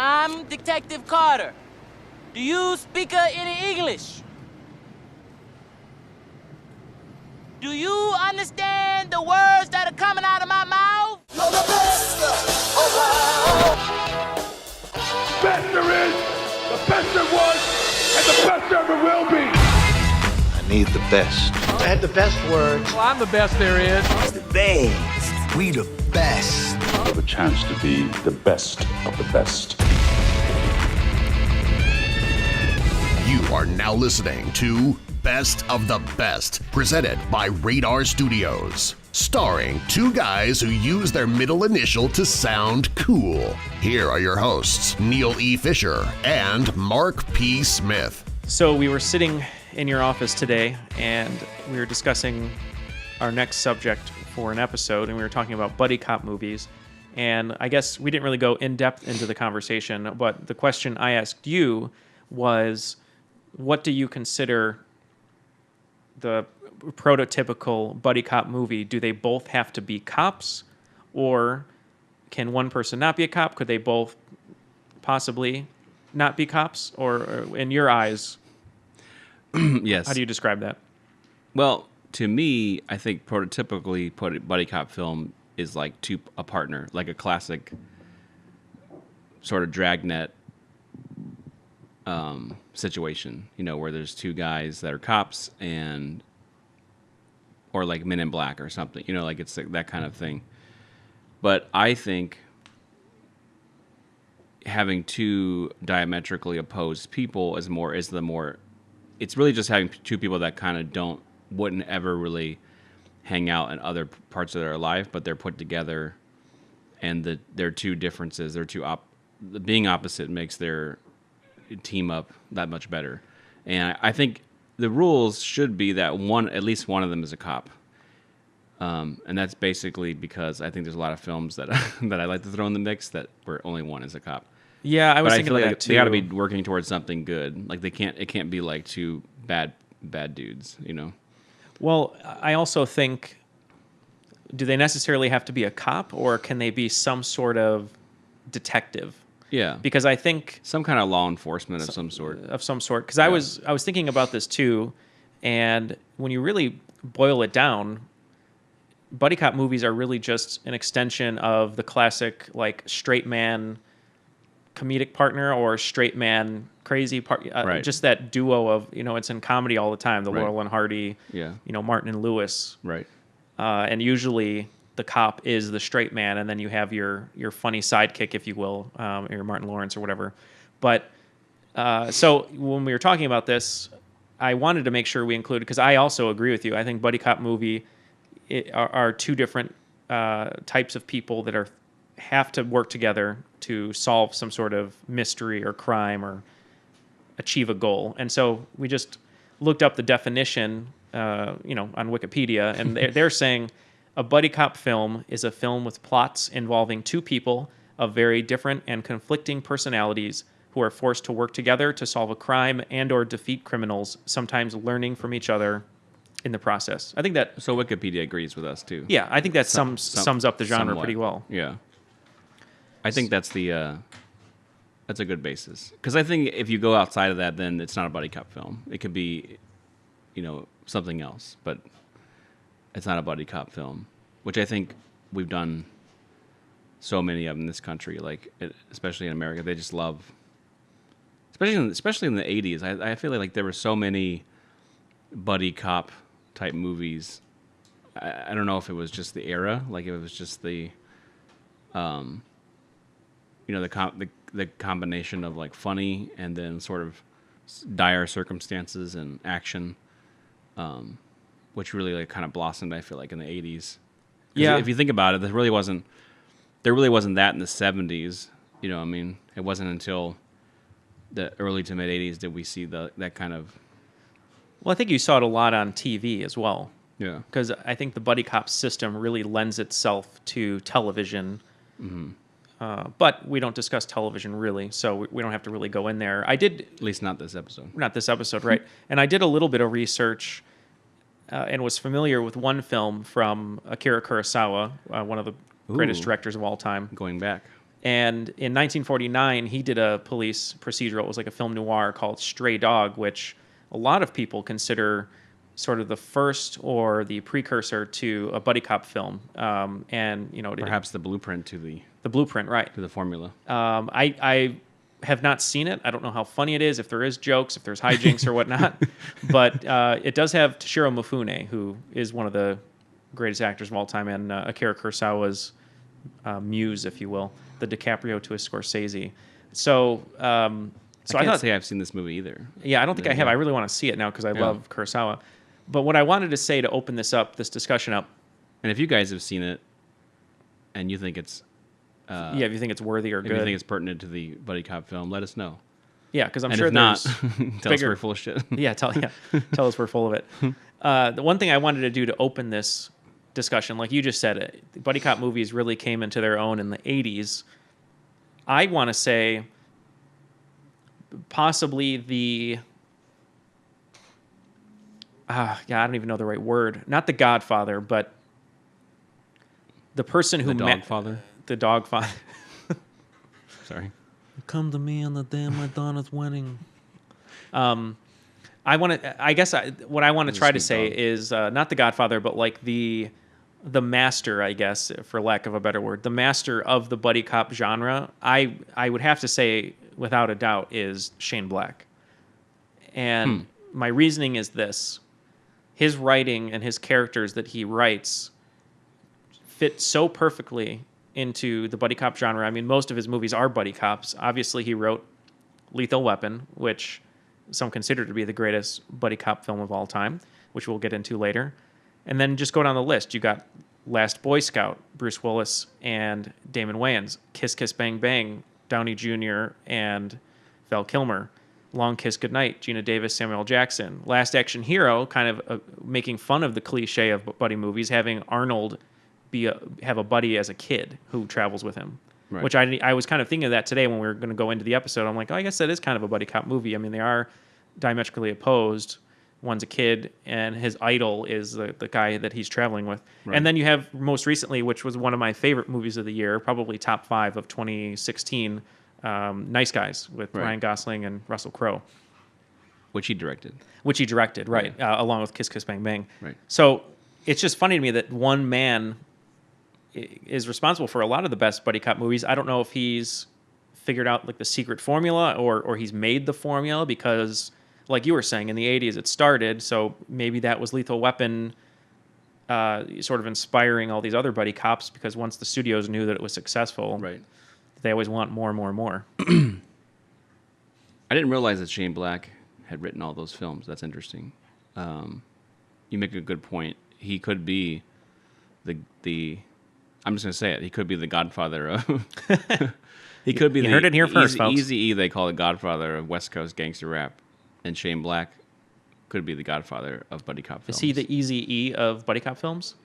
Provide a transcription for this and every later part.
I'm Detective Carter. Do you speak any English? Do you understand the words that are coming out of my mouth? You're the best around. Best there is, the best there was, and the best there ever will be. I need the best. I had the best words. Well, I'm the best there is. The best. We the best. You have a chance to be the best of the best. You are now listening to Best of the Best, presented by Radar Studios. Starring two guys who use their middle initial to sound cool. Here are your hosts, Neal E. Fischer and Mark P. Smith. So we were sitting in your office today, and we were discussing our next subject for an episode, and we were talking about buddy cop movies. And I guess we didn't really go in depth into the conversation, but the question I asked you was, what do you consider the prototypical buddy cop movie? Do they both have to be cops, or can one person not be a cop? Could they both possibly not be cops? Or in your eyes, yes. How do you describe that? Well, to me, I think prototypically buddy cop film is like a partner, like a classic sort of dragnet situation, you know, where there's two guys that are cops or like Men in Black or something, you know, like it's that kind of thing. But I think having two diametrically opposed people it's really just having two people that kind of wouldn't ever really hang out in other parts of their life, but they're put together, and their two differences, being opposite makes their team up that much better. And I think the rules should be that at least one of them is a cop. And that's basically because I think there's a lot of films that that I like to throw in the mix where only one is a cop. Yeah, I was thinking like of that too. They got to be working towards something good. Like it can't be like two bad dudes, you know. Well, I also think, do they necessarily have to be a cop, or can they be some sort of detective? Yeah, because I think some kind of law enforcement of some sort. Because I was thinking about this too, and when you really boil it down, buddy cop movies are really just an extension of the classic like straight man comedic partner or straight man crazy part. Right. Just that duo of, you know, it's in comedy all the time. The right. Laurel and Hardy. Yeah. You know, Martin and Lewis. Right. And usually the cop is the straight man, and then you have your funny sidekick, if you will, your Martin Lawrence or whatever. But so when we were talking about this, I wanted to make sure we included, because I also agree with you. I think buddy cop movie are two different types of people that have to work together to solve some sort of mystery or crime or achieve a goal. And so we just looked up the definition, on Wikipedia, and they're saying a buddy cop film is a film with plots involving two people of very different and conflicting personalities who are forced to work together to solve a crime and or defeat criminals, sometimes learning from each other in the process. I think that... So Wikipedia agrees with us, too. Yeah, I think that sums up the genre somewhat. pretty well. Yeah. I think that's a good basis. Because I think if you go outside of that, then it's not a buddy cop film. It could be, something else. But it's not a buddy cop film, which I think we've done so many of in this country, especially in America. They just love... Especially in the 80s. I feel like there were so many buddy cop type movies. I don't know if it was just the era, like if it was just the the combination of like funny and then sort of dire circumstances and action, which really like kind of blossomed, I feel like, in the 80s. Yeah. If you think about it, there really wasn't that in the 70s. You know, I mean, it wasn't until the early to mid 80s did we see that kind of... Well, I think you saw it a lot on TV as well. Yeah. Because I think the buddy cop system really lends itself to television. Mm-hmm. But we don't discuss television really, so we don't have to really go in there. I did... At least not this episode. Not this episode, right. And I did a little bit of research and was familiar with one film from Akira Kurosawa, one of the greatest directors of all time. Going back. And in 1949, he did a police procedural. It was like a film noir called Stray Dog, which a lot of people consider sort of the first or the precursor to a buddy cop film. And Perhaps the blueprint to the blueprint, right? the formula. I have not seen it. I don't know how funny it is, if there is jokes, if there's hijinks or whatnot. But it does have Toshiro Mifune, who is one of the greatest actors of all time, and Akira Kurosawa's muse, if you will, the DiCaprio to a Scorsese. So I can't say I've seen this movie either. Yeah, I don't think I have. I really want to see it now because I love Kurosawa. But what I wanted to say to open this discussion up. And if you guys have seen it and you think it's... if you think it's worthy or if good. you think it's pertinent to the buddy cop film, let us know. Yeah, because I'm and sure if not, there's tell us we're full of shit. tell us we're full of it. The one thing I wanted to do to open this discussion, like you just said, buddy cop movies really came into their own in the 80s. I want to say possibly the... I don't even know the right word. Not the Godfather, but the person who... The Dogfather? The Dogfather. Sorry. Come to me on the day of my daughter's wedding. I guess what I want to try to say is not the Godfather, but like the master, I guess, for lack of a better word, the master of the buddy cop genre. I would have to say, without a doubt, is Shane Black. And my reasoning is this: his writing and his characters that he writes fit so perfectly into the buddy cop genre. I mean, most of his movies are buddy cops. Obviously, he wrote Lethal Weapon, which some consider to be the greatest buddy cop film of all time, which we'll get into later. And then just go down the list. You got Last Boy Scout, Bruce Willis and Damon Wayans, Kiss Kiss Bang Bang, Downey Jr. and Val Kilmer, Long Kiss Goodnight, Gina Davis, Samuel Jackson, Last Action Hero, kind of making fun of the cliche of buddy movies, having Arnold have a buddy as a kid who travels with him. Right. Which I was kind of thinking of that today when we were going to go into the episode. I'm like, I guess that is kind of a buddy cop movie. I mean, they are diametrically opposed. One's a kid, and his idol is the guy that he's traveling with. Right. And then you have most recently, which was one of my favorite movies of the year, probably top 5 of 2016, Nice Guys with Ryan Gosling and Russell Crowe. Which he directed, right, along with Kiss Kiss Bang Bang. Right. So it's just funny to me that one man is responsible for a lot of the best buddy cop movies. I don't know if he's figured out like the secret formula or he's made the formula, because like you were saying, in the 80s it started, so maybe that was Lethal Weapon sort of inspiring all these other buddy cops, because once the studios knew that it was successful, right, they always want more and more and more. I didn't realize that Shane Black had written all those films. That's interesting. You make a good point. He could be the I'm just going to say it. He could be the Godfather of... he could be you heard it here first, folks. Eazy-E, they call it Godfather of West Coast gangster rap. And Shane Black could be the Godfather of buddy cop films. Is he the Eazy-E of buddy cop films?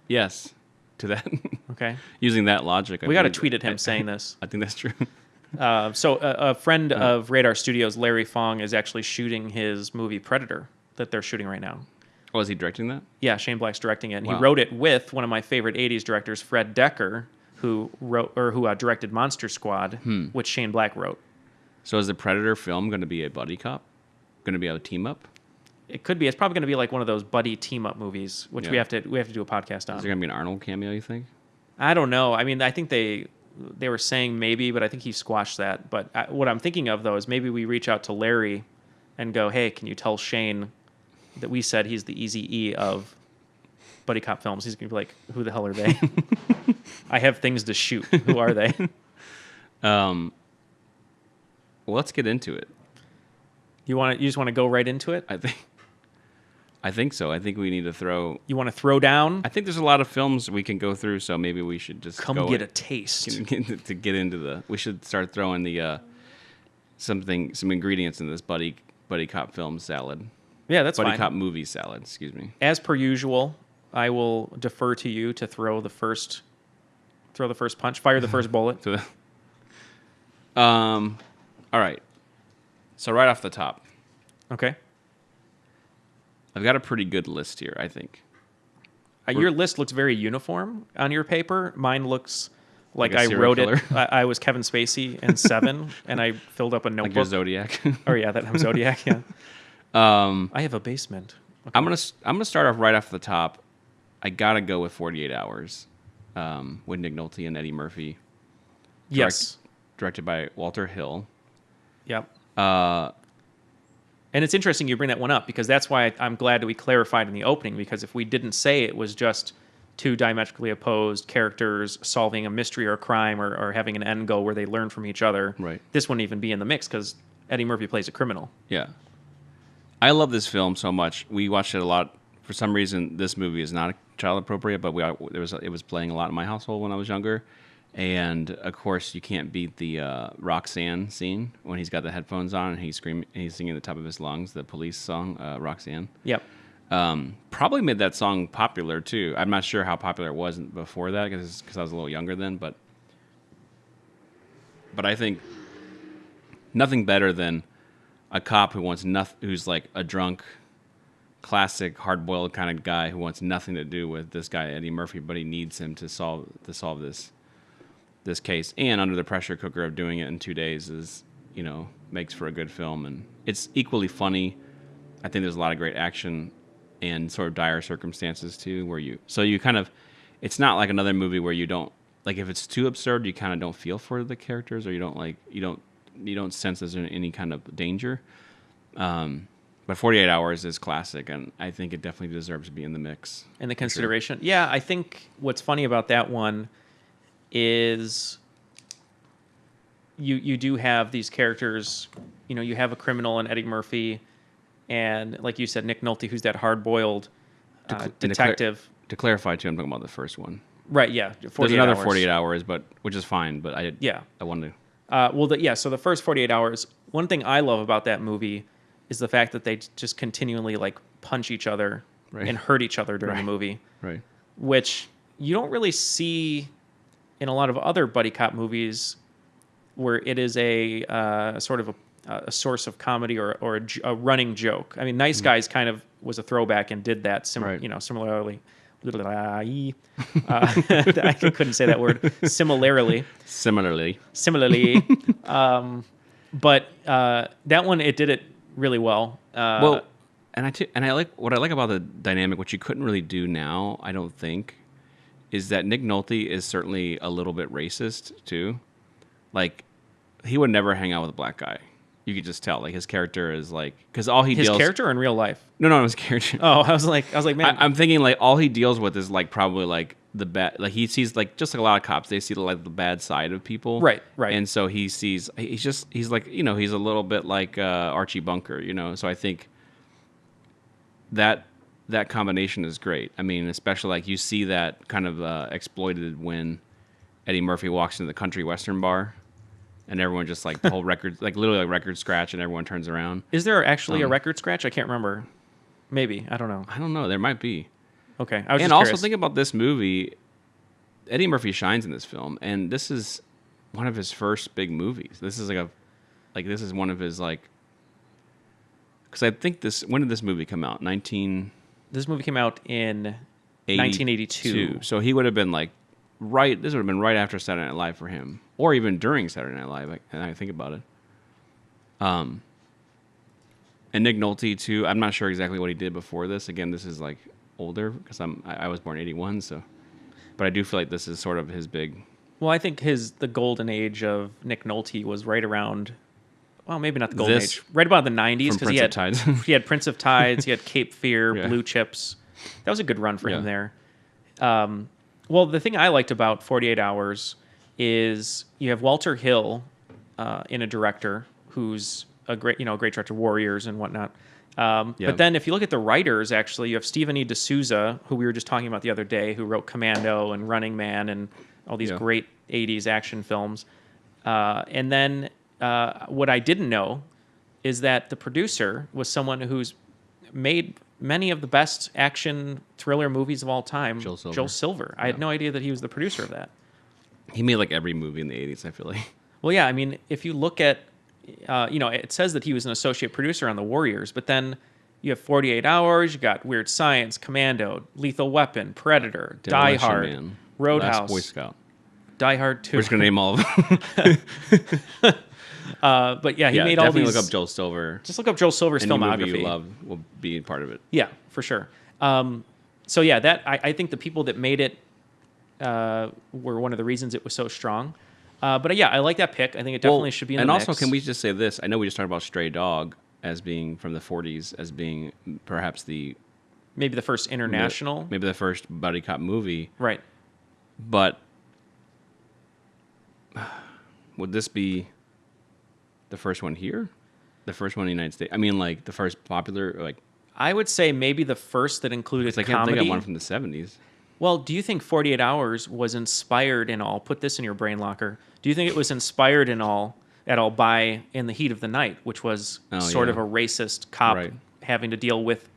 Yes. To that. Okay. Using that logic. We got to tweet at him saying this. I think that's true. So a friend of Radar Studios, Larry Fong, is actually shooting his movie Predator that they're shooting right now. Oh, is he directing that? Yeah, Shane Black's directing it. And Wow. he wrote it with one of my favorite 80s directors, Fred Decker, who directed Monster Squad, which Shane Black wrote. So is the Predator film going to be a buddy cop? Going to be a team up? It could be. It's probably going to be like one of those buddy team up movies, which we have to do a podcast on. Is there going to be an Arnold cameo, you think? I don't know. I mean, I think they were saying maybe, but I think he squashed that. But what I'm thinking of, though, is maybe we reach out to Larry and go, hey, can you tell Shane that we said he's the Eazy-E of buddy cop films? He's going to be like, who the hell are they? I have things to shoot. Who are they? Well, let's get into it. You just want to go right into it? I think so. I think we need to throw... You want to throw down? I think there's a lot of films we can go through, so maybe we should just get a taste. To get into the... We should start throwing the some ingredients in this buddy cop film salad. Yeah, that's buddy fine. cop movie salad, excuse me. As per usual, I will defer to you to throw the first punch, fire the first bullet. All right. So right off the top. Okay. I've got a pretty good list here, I think. Your list looks very uniform on your paper. Mine looks Like a I serial wrote killer? it. I was Kevin Spacey in Seven, and I filled up a notebook. Like your Zodiac. Oh yeah, that I'm Zodiac. Yeah. I have a basement. Okay. I'm gonna start off right off the top. I gotta go with 48 Hours, with Nick Nolte and Eddie Murphy. Yes. Directed by Walter Hill. Yep. And it's interesting you bring that one up because that's why I'm glad that we clarified in the opening, because if we didn't say it was just two diametrically opposed characters solving a mystery or a crime or having an end goal where they learn from each other, Right. this wouldn't even be in the mix because Eddie Murphy plays a criminal. Yeah. I love this film so much. We watched it a lot. For some reason, this movie is not child appropriate, but it was playing a lot in my household when I was younger. And of course, you can't beat the Roxanne scene when he's got the headphones on and he's screaming, and he's singing at the top of his lungs, the Police song, Roxanne. Yep. Probably made that song popular too. I'm not sure how popular it was before that because I was a little younger then, but I think nothing better than a cop who wants nothing, who's like a drunk, classic hard-boiled kind of guy who wants nothing to do with this guy Eddie Murphy, but he needs him to solve this case, and under the pressure cooker of doing it in 2 days is, makes for a good film, and it's equally funny. I think there's a lot of great action and sort of dire circumstances too, where you kind of, it's not like another movie where you don't like, if it's too absurd, you kind of don't feel for the characters, or you don't sense there's any kind of danger. But 48 Hours is classic, and I think it definitely deserves to be in the mix. In the consideration. Sure. Yeah, I think what's funny about that one is you do have these characters, you have a criminal in Eddie Murphy, and like you said, Nick Nolte, who's that hard-boiled detective. To clarify, too, I'm talking about the first one. Right, yeah. There's another 48 Hours, which is fine, but I wanted to... so the first 48 Hours, one thing I love about that movie is the fact that they just continually like punch each other and hurt each other during the movie. Right. Which you don't really see in a lot of other buddy cop movies, where it is a sort of a source of comedy or a running joke. I mean, Nice Guys kind of was a throwback and did that similarly. I couldn't say that word. Similarly. But that one, it did it really well. And I like what I like about the dynamic, which you couldn't really do now, I don't think, is that Nick Nolte is certainly a little bit racist too. Like, he would never hang out with a black guy. You could just tell. Like, his character is like, because all he his deals... character or in real life? No, his character. Oh, I was like, man. I'm thinking like all he deals with is like probably like the bad. Like, he sees, like, just like a lot of cops, they see like the bad side of people. Right. And so he's like, he's a little bit like Archie Bunker, So I think that combination is great. I mean, especially like you see that kind of exploited when Eddie Murphy walks into the country western bar, and everyone just like the whole record, like literally like record scratch, and everyone turns around. Is there actually a record scratch? I can't remember. Maybe, I don't know. I don't know. There might be. Okay, I was and just also curious. think about this movie. Eddie Murphy shines in this film, and this is one of his first big movies. This is this is one of his like. Because I think when did this movie come out? This movie came out in 1982. So he would have been like this would have been right after Saturday Night Live for him, or even during Saturday Night Live. And I think about it. And Nick Nolte too. I'm not sure exactly what he did before this. Again, this is like older because I was born in '81, so. But I do feel like this is sort of his big. Well, I think the golden age of Nick Nolte was right around. Well, maybe not the golden age. Right about the 90s, because he had Prince of Tides, he had Cape Fear, Blue Chips. That was a good run for him there. Well, the thing I liked about 48 Hours is you have Walter Hill in a director who's a great director, Warriors and whatnot. But then if you look at the writers, actually, you have Stephen E. D'Souza, who we were just talking about the other day, who wrote Commando and Running Man and all these great 80s action films. And then what I didn't know is that the producer was someone who's made many of the best action thriller movies of all time, Joel Silver. I had no idea that he was the producer of that. He made like every movie in the 80s, I feel like. Well, yeah, I mean, if you look at, it says that he was an associate producer on The Warriors, but then you have 48 Hours, you got Weird Science, Commando, Lethal Weapon, Predator, Die Hard, Man, Roadhouse. Last Boy Scout. Die Hard 2. We're just gonna name all of them. But yeah, he made all these. Definitely look up Joel Silver. Just look up Joel Silver's Any filmography. movie you love will be part of it. Yeah, for sure. So yeah, that I think the people that made it were one of the reasons it was so strong. But yeah, I like that pick. I think it definitely should be in the mix. And also, can we just say this? I know we just talked about Stray Dog as being from the 40s, as being perhaps maybe the first international, maybe the first buddy cop movie. Right. But would this be the first one here? The first one in the United States? I mean, like the first popular, like. I would say maybe the first that included I can't comedy. think of one from the 70s. Well, do you think 48 Hours was inspired in all? Put this in your brain locker. Do you think it was inspired at all by In the Heat of the Night, which was sort of a racist cop having to deal with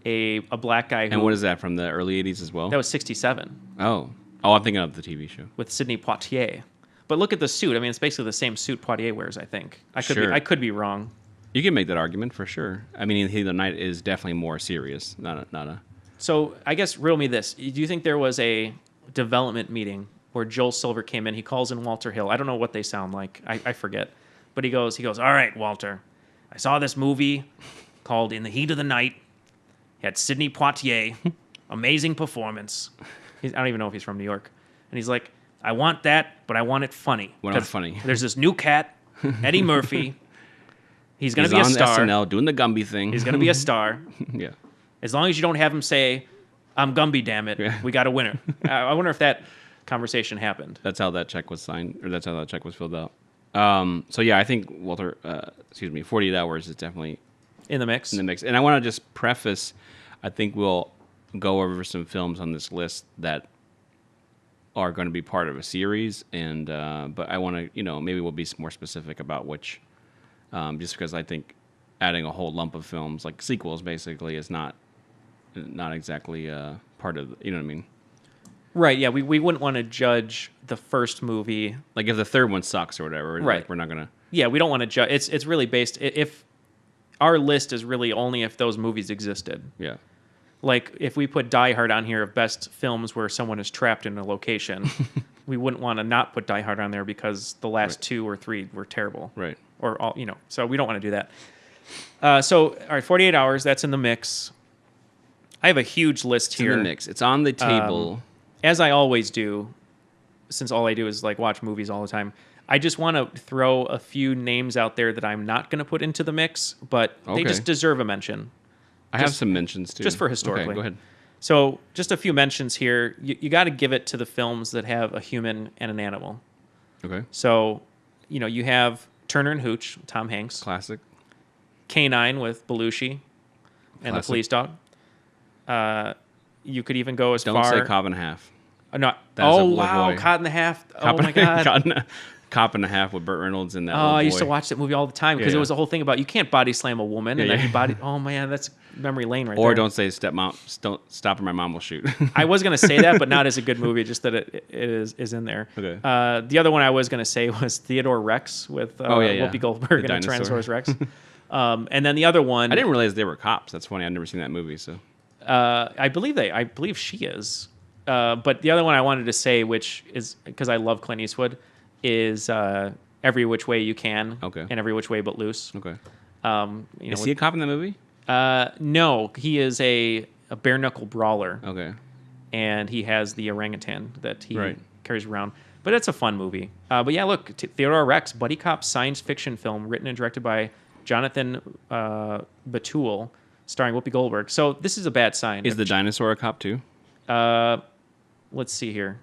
a black guy? And what is that, from the early 80s as well? That was 67. Oh, I'm thinking of the TV show with Sidney Poitier. But look at the suit. I mean, it's basically the same suit Poitier wears. I think I could be wrong. You can make that argument for sure. I mean, In the Heat of the Night is definitely more serious, not a. So I guess riddle me this: do you think there was a development meeting where Joel Silver came in? He calls in Walter Hill. I don't know what they sound like. I forget. But he goes, all right, Walter, I saw this movie called In the Heat of the Night. It had Sidney Poitier, amazing performance. I don't even know if he's from New York. And he's like, I want that, but I want it funny. Funny. There's this new cat, Eddie Murphy. He's going to be a star. He's on SNL doing the Gumby thing. He's going to be a star. Yeah. As long as you don't have him say, I'm Gumby, damn it. Yeah. We got a winner. I wonder if that conversation happened. That's how that check was signed, or that's how that check was filled out. So yeah, I think 48 Hours is definitely in the mix. And I want to just preface, I think we'll go over some films on this list that are going to be part of a series, and but I want to, maybe we'll be more specific about which, just because I think adding a whole lump of films, like sequels basically, is not exactly part of, you know what I mean? Right, yeah, we wouldn't want to judge the first movie. Like if the third one sucks or whatever, right. Like we're not going to... Yeah, we don't want to judge. It's really based... If our list is really only if those movies existed. Yeah. Like if we put Die Hard on here of best films where someone is trapped in a location, we wouldn't want to not put Die Hard on there because the last 2 or 3 were terrible. Right. Or all, so we don't want to do that. So, all right, 48 Hours, that's in the mix. I have a huge list here. It's in the mix. It's on the table. As I always do, since all I do is like watch movies all the time, I just want to throw a few names out there that I'm not going to put into the mix, but they just deserve a mention. I have some mentions too. Just for historically. Okay, go ahead. So just a few mentions here. You got to give it to the films that have a human and an animal. Okay. So, you have Turner and Hooch, Tom Hanks. Classic. K-9 with Belushi and the police dog. You could even go as far... Don't say Cop and a Half. No. Oh, wow. Cop and a Half. Oh, my God. Cop and a Half with Burt Reynolds in that. Oh, I used to watch that movie all the time because it was the whole thing about you can't body slam a woman and then you body. Oh man, that's memory lane right there. Or don't say don't stop or my mom will shoot. I was gonna say that, but not as a good movie, just that it is in there. Okay. The other one I was gonna say was Theodore Rex with Whoopi Goldberg and Tyrannosaurus Rex. And then the other one, I didn't realize they were cops. That's funny. I've never seen that movie. So I believe she is. But the other one I wanted to say, which is because I love Clint Eastwood, is Every Which Way You Can. Okay. And Every Which Way But Loose. Okay. Is he a cop in that movie? No, he is a bare knuckle brawler. Okay. And he has the orangutan that he carries around. But it's a fun movie. But yeah, look, Theodore Rex, buddy cop science fiction film written and directed by Jonathan Batul, starring Whoopi Goldberg. So this is a bad sign. Is the dinosaur a cop too? Let's see here.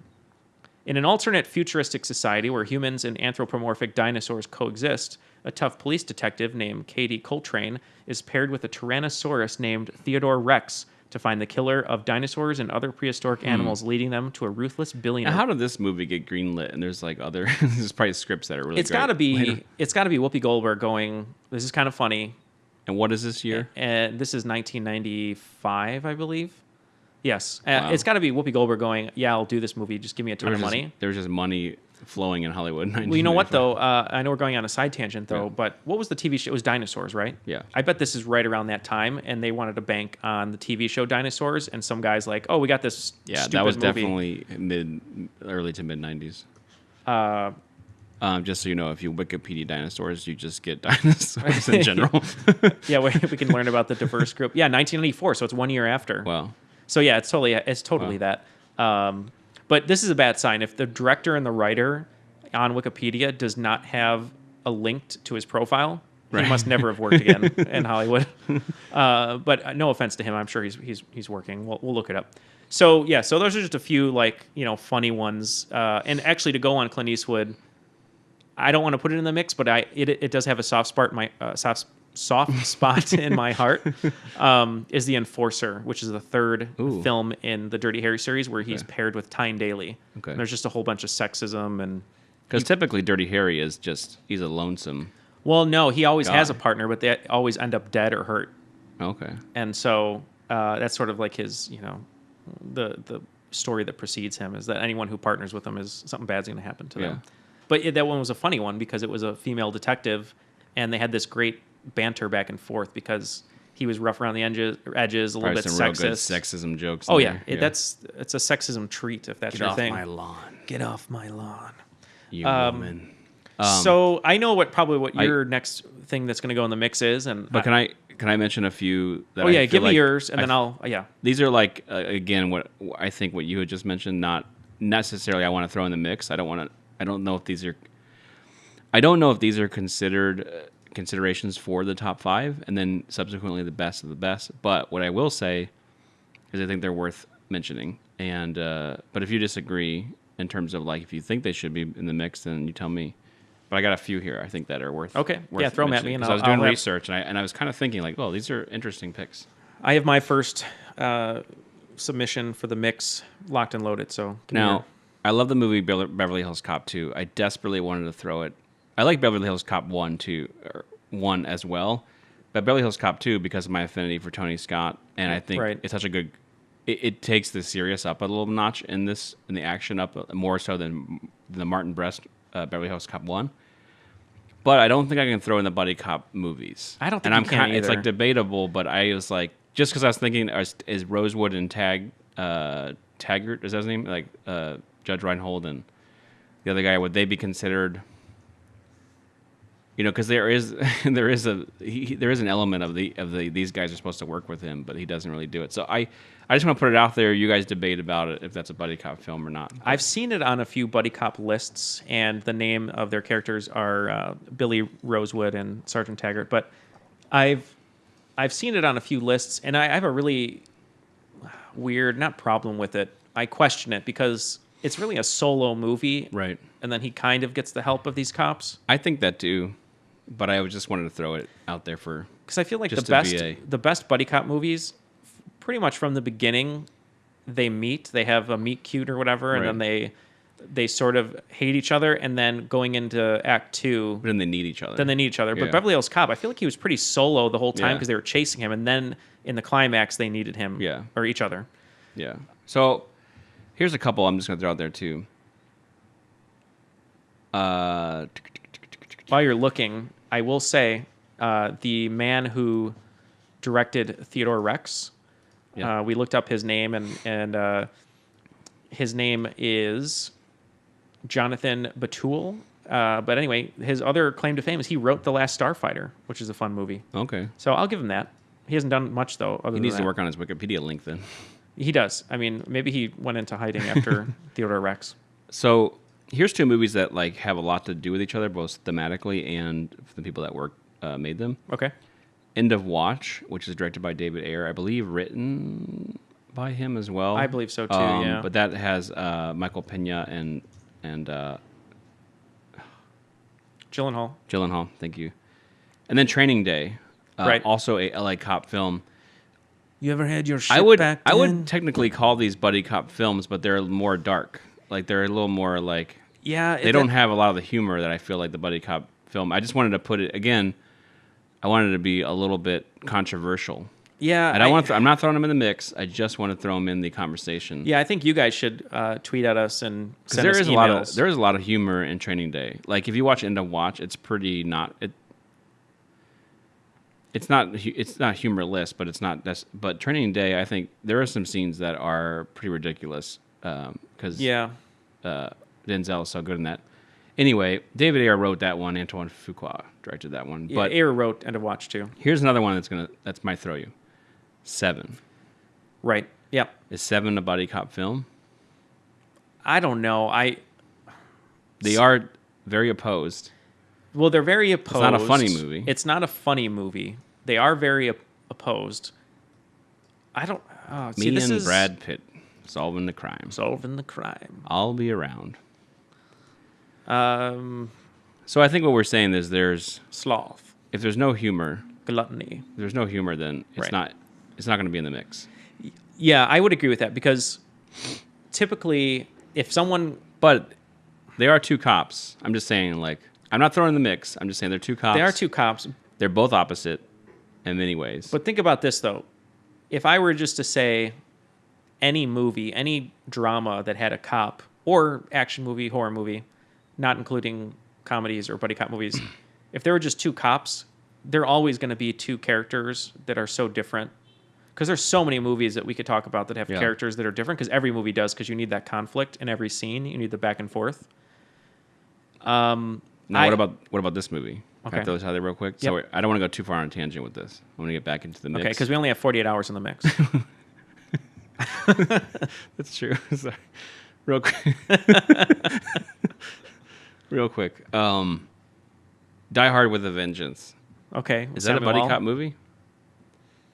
In an alternate futuristic society where humans and anthropomorphic dinosaurs coexist, a tough police detective named Katie Coltrane is paired with a Tyrannosaurus named Theodore Rex to find the killer of dinosaurs and other prehistoric animals, leading them to a ruthless billionaire. Now, how did this movie get greenlit? And there's like other, there's probably scripts that are really. It's got to be Whoopi Goldberg going, this is kind of funny. And what is this year? And this is 1995, I believe. Yes. Wow. It's got to be Whoopi Goldberg going, yeah, I'll do this movie. Just give me a ton of money. There's just money flowing in Hollywood. Well, you know what, though? I know we're going on a side tangent, though, but what was the TV show? It was Dinosaurs, right? Yeah. I bet this is right around that time, and they wanted to bank on the TV show Dinosaurs, and some guy's like, oh, we got this stupid that was movie. definitely early to mid-90s. Just so you know, if you Wikipedia dinosaurs, you just get dinosaurs in general. Yeah, we can learn about the diverse group. Yeah, 1994, so it's 1 year after. Wow. So yeah, it's totally that. But this is a bad sign. If the director and the writer on Wikipedia does not have a link to his profile, he must never have worked again in Hollywood. But no offense to him, I'm sure he's working. We'll look it up. So yeah, so those are just a few funny ones. And actually, to go on Clint Eastwood, I don't want to put it in the mix, but it does have a soft spot in my soft spot in my heart. Is The Enforcer, which is the third film in the Dirty Harry series, where he's paired with Tyne Daly. Okay. And there's just a whole bunch of sexism and Because typically Dirty Harry is he's a lonesome. well, no, he always has a partner, but they always end up dead or hurt. Okay. And so that's sort of like his, the story that precedes him is that anyone who partners with him is something bad's going to happen to them. But that one was a funny one because it was a female detective, and they had this great banter back and forth because he was rough around the edges, a little bit some real good sexist. sexism jokes. Oh in yeah, there. it's a sexism treat if that's your thing. Get off my lawn, Get off my lawn, you woman. so I know what your next thing that's going to go in the mix is, and Can I mention a few? That oh yeah, I feel give me like yours, and then I'll These are like again what I think what you had just mentioned. Not necessarily I want to throw in the mix. I don't know if these are considered considerations for the top 5, and then subsequently the best of the best. But what I will say is I think they're worth mentioning. And but if you disagree in terms of if you think they should be in the mix, then you tell me. But I got a few here I think that are worth. Okay, worth throw them at me, and I was doing research, and I was kind of thinking these are interesting picks. I have my first submission for the mix locked and loaded. So Now, I love the movie Beverly Hills Cop 2. I desperately wanted to throw it. I like Beverly Hills Cop 1 too, or 1 as well, but Beverly Hills Cop 2 because of my affinity for Tony Scott, and I think it's such a good. It takes the serious up a little notch in the action up more so than the Martin Brest Beverly Hills Cop 1. But I don't think I can throw in the buddy cop movies. I don't think you can either. It's debatable, but I was just because I was thinking is Rosewood and Taggart, is that his name? Judge Reinhold and the other guy, would they be considered? Because there is an element of these guys are supposed to work with him, but he doesn't really do it. So I just want to put it out there. You guys debate about it if that's a buddy cop film or not. I've seen it on a few buddy cop lists, and the name of their characters are Billy Rosewood and Sergeant Taggart. But I've seen it on a few lists, and I have a really weird, not problem with it. I question it because it's really a solo movie, right? And then he kind of gets the help of these cops. I think that too. But I just wanted to throw it out there because I feel like the best buddy cop movies, pretty much from the beginning, they meet. They have a meet cute or whatever, and then they sort of hate each other, and then going into Act 2, but then they need each other. But Beverly Hills Cop, I feel like he was pretty solo the whole time because they were chasing him, and then in the climax they needed him or each other. Yeah. So here's a couple I'm just gonna throw out there too. While you're looking, I will say the man who directed Theodore Rex, we looked up his name, and his name is Jonathan Batul. But anyway, his other claim to fame is he wrote The Last Starfighter, which is a fun movie. Okay. So I'll give him that. He hasn't done much, though. He needs to work on his Wikipedia link then. He does. I mean, maybe he went into hiding after Theodore Rex. So here's 2 movies that have a lot to do with each other, both thematically and the people that made them. Okay. End of Watch, which is directed by David Ayer, I believe written by him as well. I believe so too. Yeah. But that has Michael Pena and Gyllenhaal. Thank you. And then Training Day, also a LA cop film. You ever had your shit back then? I would technically call these buddy cop films, but they're more dark. They're a little more they don't have a lot of the humor that I feel like the buddy cop film. I just wanted to put it again. I wanted to be a little bit controversial. Yeah, and I'm not throwing them in the mix. I just want to throw them in the conversation. Yeah, I think you guys should tweet at us and send us emails. There is a lot of humor in Training Day. If you watch End of Watch, it's pretty not. It's not humorless, but it's not. But Training Day, I think there are some scenes that are pretty ridiculous because Denzel is so good in that. Anyway, David Ayer wrote that one. Antoine Fuqua directed that one. Yeah, But Ayer wrote End of Watch too. here's another one that's might throw you. Seven. Right. Yep. Is Seven a buddy cop film? I don't know. They are very opposed. Well, they're very opposed. It's not a funny movie. It's not a funny movie. They are very opposed. I don't. Oh, see, Me this and is Brad Pitt solving the crime. solving the crime. I'll be around. Um, So I think what we're saying is sloth, if there's no humor, gluttony. then it's Right. not going to be in the mix. Yeah, I would agree with that because typically, if someone But they are two cops. I'm just saying, like, I'm not throwing in the mix. I'm just saying they're two cops. they are two cops, They're both opposite in many ways. but think about this though. If I were just to say any movie, any drama that had a cop or action movie, horror movie, not including comedies or buddy cop movies, if there were just two cops, they're always going to be two characters that are so different. Because there's so many movies that we could talk about that have characters that are different. Because every movie does. Because you need that conflict in every scene. You need the back and forth. Now, what about this movie? Okay. Can I throw this out there real quick? So I don't want to go too far on a tangent with this. I want to get back into the mix. Okay, because we only have 48 hours in the mix. That's true. Sorry. Real quick. Real quick. Die Hard with a Vengeance. Okay. Is that a buddy cop movie?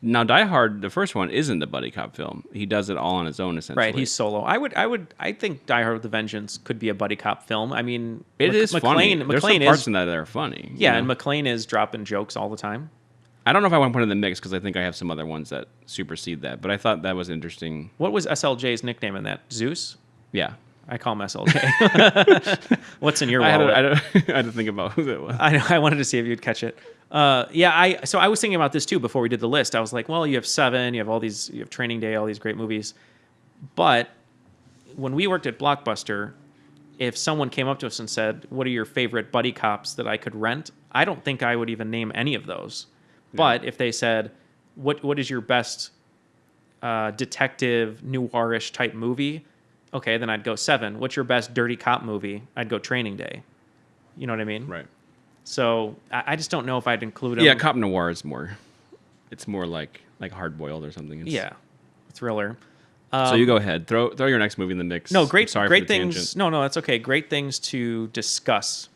Now, Die Hard, the first one, isn't a buddy cop film. He does it all on his own, essentially. Right, he's solo. I think Die Hard with a Vengeance could be a buddy cop film. I mean, It is funny. There's some McClane parts in that are funny. Yeah, you know? and McClane is dropping jokes all the time. I don't know if I want to put it in the mix because I think I have some other ones that supersede that. But I thought that was interesting. What was SLJ's nickname in that? Zeus? Yeah. I call him SLJ. What's in your wallet? I had to think about who that was. I wanted to see if you'd catch it. So I was thinking about this too before we did the list. I was like, well, you have Seven, you have Training Day, all these great movies. But when we worked at Blockbuster, if someone came up to us and said, what are your favorite buddy cops that I could rent? I don't think I would even name any of those. Yeah. But if they said, what is your best detective, noirish type movie? Okay, then I'd go Seven. What's your best dirty cop movie? I'd go Training Day. You know what I mean? Right. So I just don't know if I'd include them. Yeah, cop noir is more. It's more like Hard Boiled or something. Thriller. So you go ahead. Throw your next movie in the mix. No, great things. Tangent. No, that's okay. Great things to discuss.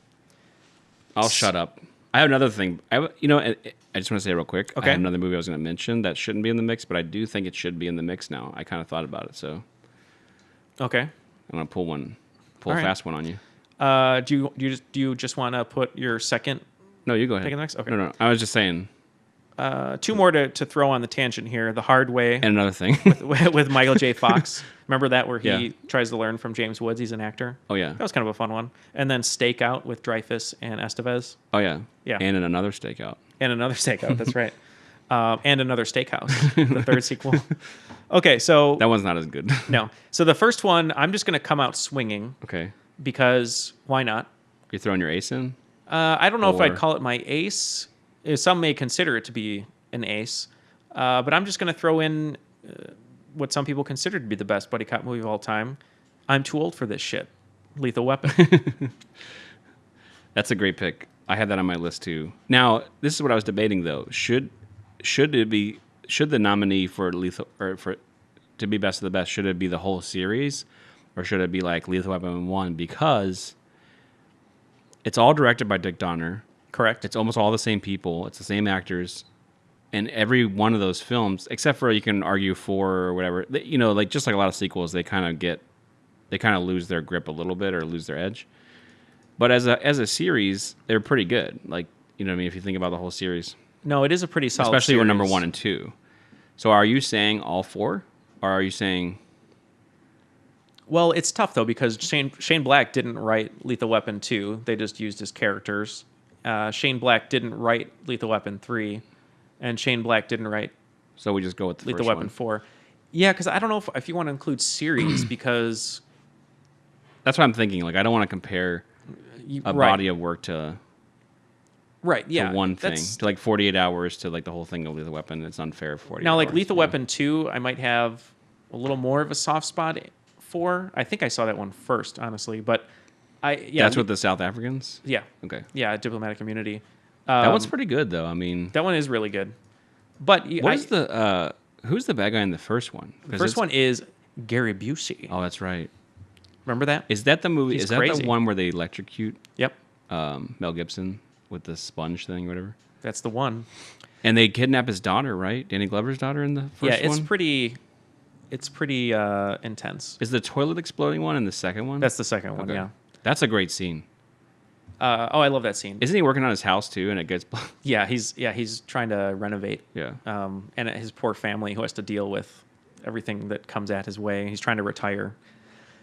I'll shut up. I have another thing. I just want to say real quick. Okay. I have another movie I was going to mention that shouldn't be in the mix, but I do think it should be in the mix now. I kind of thought about it, so. Okay. I'm going to pull a fast one on you. Do you just want to put your second? No, you go ahead. Take the next? Okay. No. I was just saying. Two more to throw on the tangent here. The Hard Way. And another thing. with Michael J. Fox. Remember that where he tries to learn from James Woods? He's an actor. Oh, yeah. That was kind of a fun one. And then Stakeout with Dreyfuss and Estevez. Oh, yeah. Yeah. And in Another Stakeout. And Another Stakeout. That's right. And Another Steakhouse, the third sequel. Okay, so that one's not as good. No. So the first one, I'm just going to come out swinging. Okay. Because why not? You're throwing your ace in? I don't know if I'd call it my ace. Some may consider it to be an ace. But I'm just going to throw in what some people consider to be the best buddy cop movie of all time. I'm too old for this shit. Lethal Weapon. That's a great pick. I had that on my list too. Now, this is what I was debating though. Should the nominee for Lethal or for to be best of the best, should it be the whole series or should it be like Lethal Weapon 1? Because it's all directed by Dick Donner. Correct. It's almost all the same people. It's the same actors. And every one of those films, except for you can argue 4 or whatever, like just like a lot of sequels, they kind of lose their grip a little bit or lose their edge. But as a series, they're pretty good. Like, you know what I mean? If you think about the whole series. No, it is a pretty solid especially series. when number 1 and 2. So are you saying all 4? Or are you saying... Well, it's tough, though, because Shane Black didn't write Lethal Weapon 2. They just used his characters. Shane Black didn't write Lethal Weapon 3. And Shane Black didn't write... So we just go with the Lethal first Weapon one. 4. Yeah, because I don't know if you want to include series, because... That's what I'm thinking. Like, I don't want to compare a body of work to... Right, yeah. To one thing. To like 48 hours to like the whole thing of Lethal Weapon. It's unfair 40 Now, hours. like Lethal Weapon 2, I might have a little more of a soft spot for. I think I saw that one first, honestly. But That's with the South Africans? Yeah. Okay. Yeah, diplomatic immunity. That one's pretty good, though. I mean... That one is really good. But... who's the bad guy in the first one? The first one is Gary Busey. Oh, that's right. Remember that? Is that the movie? He's is that crazy. the one where they electrocute Yep. Mel Gibson with the sponge thing or whatever? That's the one. And they kidnap his daughter, right? Danny Glover's daughter in the first one? Yeah, it's pretty intense. Is the toilet exploding one in the second one? That's the second one, yeah. That's a great scene. I love that scene. Isn't he working on his house too and it gets... Yeah, he's trying to renovate. Yeah. And his poor family who has to deal with everything that comes at his way. He's trying to retire.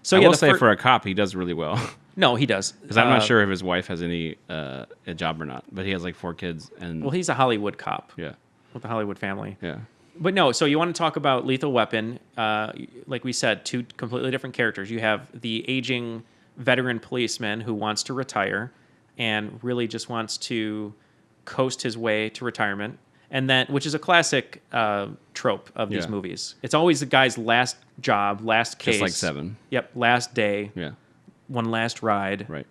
So I yeah, will say for a cop, he does really well. No, he does. Because I'm not sure if his wife has any a job or not, but he has like 4 kids. And Well, he's a Hollywood cop. Yeah. With a Hollywood family. Yeah. But no, so you want to talk about Lethal Weapon. Like we said, 2 completely different characters. You have the aging veteran policeman who wants to retire and really just wants to coast his way to retirement. And then, which is a classic trope of these movies. It's always the guy's last job, last case. Just like 7. Yep, last day. Yeah. One last ride. Right.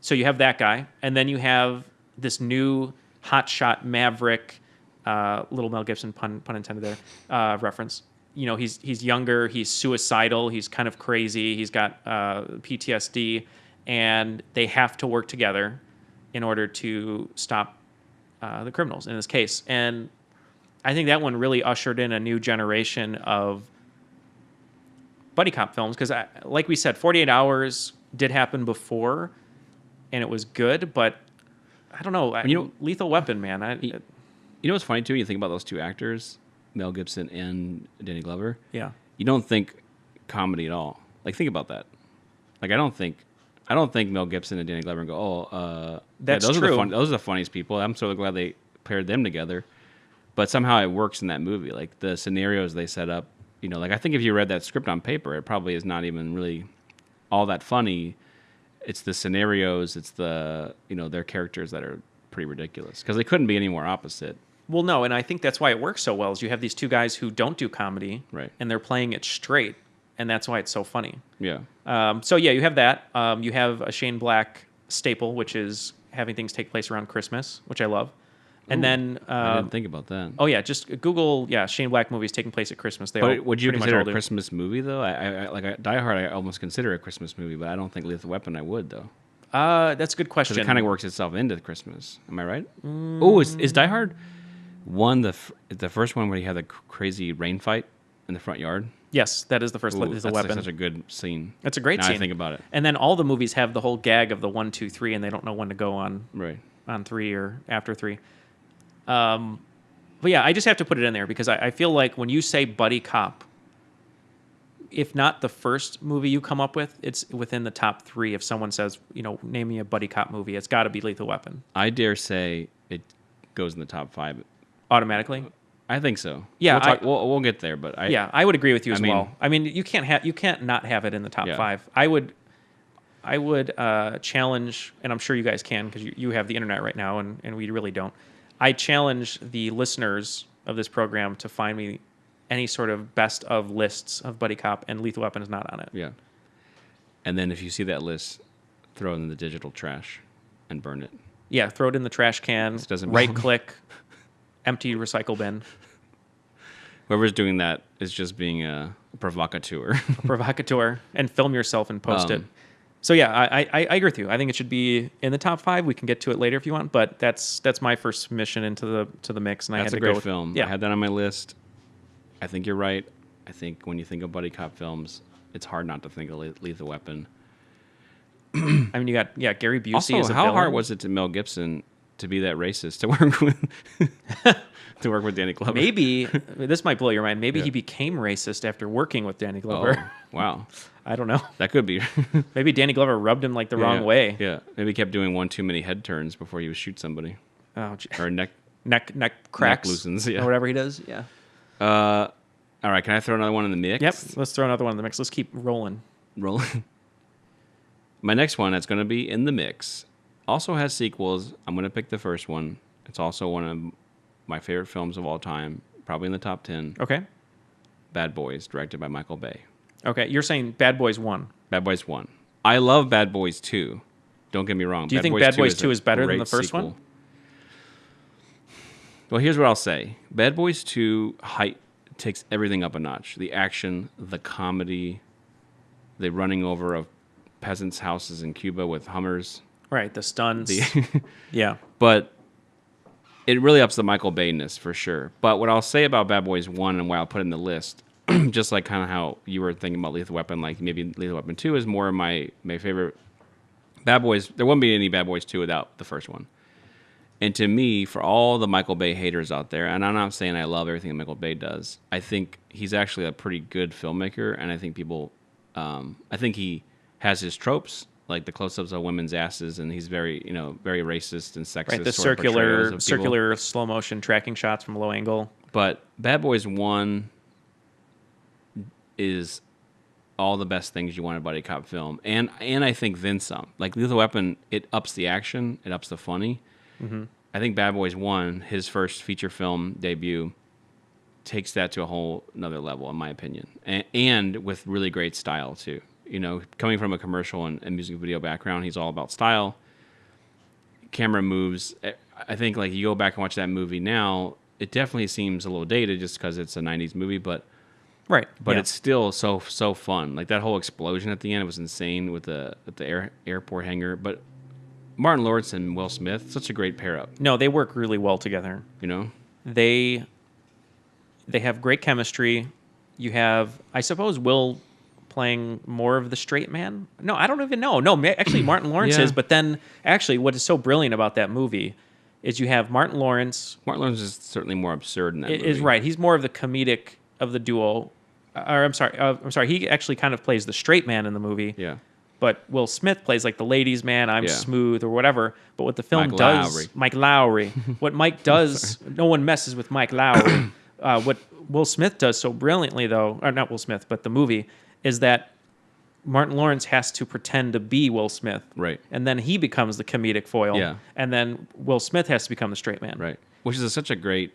So you have that guy, and then you have this new hotshot maverick, little Mel Gibson pun intended there, reference. You know, he's younger, he's suicidal, he's kind of crazy, he's got PTSD, and they have to work together in order to stop the criminals in this case. And I think that one really ushered in a new generation of buddy cop films because, like we said, 48 Hours did happen before, and it was good, but I don't know. Lethal Weapon, man. You know what's funny, too? You think about those 2 actors, Mel Gibson and Danny Glover. Yeah. You don't think comedy at all. Like, think about that. Like, I don't think Mel Gibson and Danny Glover go, That's those true. Those are the funniest people. I'm so glad they paired them together. But somehow it works in that movie. Like, the scenarios they set up, like, I think if you read that script on paper, it probably is not even really all that funny. It's the scenarios, it's the, their characters that are pretty ridiculous. Because they couldn't be any more opposite. Well, no, and I think that's why it works so well is you have these 2 guys who don't do comedy. Right. And they're playing it straight, and that's why it's so funny. Yeah. So, yeah, you have that. You have a Shane Black staple, which is having things take place around Christmas, which I love. And then... I didn't think about that. Oh, yeah, just Google, Shane Black movies taking place at Christmas. But would you consider it a Christmas movie, though? Die Hard, I almost consider a Christmas movie, but I don't think Lethal Weapon I would, though. That's a good question. Because it kind of works itself into Christmas. Am I right? Oh, is Die Hard one the first one where you have the crazy rain fight in the front yard? Yes, that is the first Lethal Weapon. That's such a good scene. That's a great scene. I think about it. And then all the movies have the whole gag of the 1, 2, 3, and they don't know when to go on on 3 or after 3. But yeah, I just have to put it in there because I feel like when you say buddy cop, if not the first movie you come up with, it's within the top 3. If someone says, name me a buddy cop movie, it's got to be Lethal Weapon. I dare say it goes in the top 5. Automatically? I think so. Yeah, we'll get there, but I would agree with you as well. I mean, you can't not have it in the top 5. I would challenge, and I'm sure you guys can because you have the internet right now, and we really don't. I challenge the listeners of this program to find me any sort of best of lists of buddy cop, and Lethal Weapon is not on it. Yeah. And then if you see that list, throw it in the digital trash and burn it. Yeah, throw it in the trash can. Right click, empty recycle bin. Whoever's doing that is just being a provocateur. Provocateur, and film yourself and post it. So yeah, I agree with you. I think it should be in the top 5. We can get to it later if you want, but that's my first submission into the mix, and I had to go. That's a great film. Yeah. I had that on my list. I think you're right. I think when you think of buddy cop films, it's hard not to think of Lethal Weapon. I mean, you got Gary Busey also, as a how villain. hard was it to Mel Gibson to be that racist to work with Danny Glover? Maybe this might blow your mind. Maybe he became racist after working with Danny Glover. Oh, wow. I don't know. That could be. Maybe Danny Glover rubbed him like the wrong way. Yeah. Maybe he kept doing one too many head turns before he would shoot somebody. Oh, geez. Or neck cracks. Neck loosens, yeah. Or whatever he does. Yeah. All right. Can I throw another one in the mix? Yep. Let's throw another one in the mix. Let's keep rolling. My next one that's going to be in the mix also has sequels. I'm going to pick the first one. It's also one of my favorite films of all time, probably in the top 10. Okay. Bad Boys, directed by Michael Bay. Okay. You're saying Bad Boys 1. Bad Boys 1. I love Bad Boys 2. Don't get me wrong. Do you think Bad Boys 2 is better than the first one? Well, here's what I'll say. Bad Boys 2 takes everything up a notch. The action, the comedy, the running over of peasants' houses in Cuba with Hummers. Right, the stunts. Yeah. But it really ups the Michael Bay-ness for sure. But what I'll say about Bad Boys 1 and why I'll put it in the list, just like kind of how you were thinking about Lethal Weapon, like maybe Lethal Weapon 2 is more my favorite. Bad Boys, there wouldn't be any Bad Boys 2 without the first one. And to me, for all the Michael Bay haters out there, and I'm not saying I love everything that Michael Bay does, I think he's actually a pretty good filmmaker, and I think I think he has his tropes, like the close-ups of women's asses, and he's very racist and sexist. Right, the sort of portrayals of people. circular slow motion tracking shots from low angle. But Bad Boys 1 is all the best things you want in a buddy cop film, and I think then some. Like Lethal Weapon, it ups the action, it ups the funny. Mm-hmm. I think Bad Boys 1, his first feature film debut, takes that to a whole another level, in my opinion, and with really great style too. You know, coming from a commercial and music video background, he's all about style. Camera moves. I think like you go back and watch that movie now, it definitely seems a little dated just because it's a 90s movie, but it's still so fun. Like that whole explosion at the end, it was insane with the airport hangar. But Martin Lawrence and Will Smith, such a great pair up. No, they work really well together. You know, they have great chemistry. You have, I suppose, Will playing more of the straight man. No, I don't even know. No, actually, Martin Lawrence is. But then, actually, what is so brilliant about that movie is you have Martin Lawrence. Martin Lawrence is certainly more absurd in that movie. Is right. He's more of the comedic of the duo. I'm sorry. He actually kind of plays the straight man in the movie. Yeah. But Will Smith plays like the ladies' man. I'm smooth or whatever. But what the film Mike Lowry. What Mike does, no one messes with Mike Lowry. What Will Smith does so brilliantly, though, or not Will Smith, but the movie, is that Martin Lawrence has to pretend to be Will Smith. Right. And then he becomes the comedic foil. Yeah. And then Will Smith has to become the straight man. Right. Which is such a great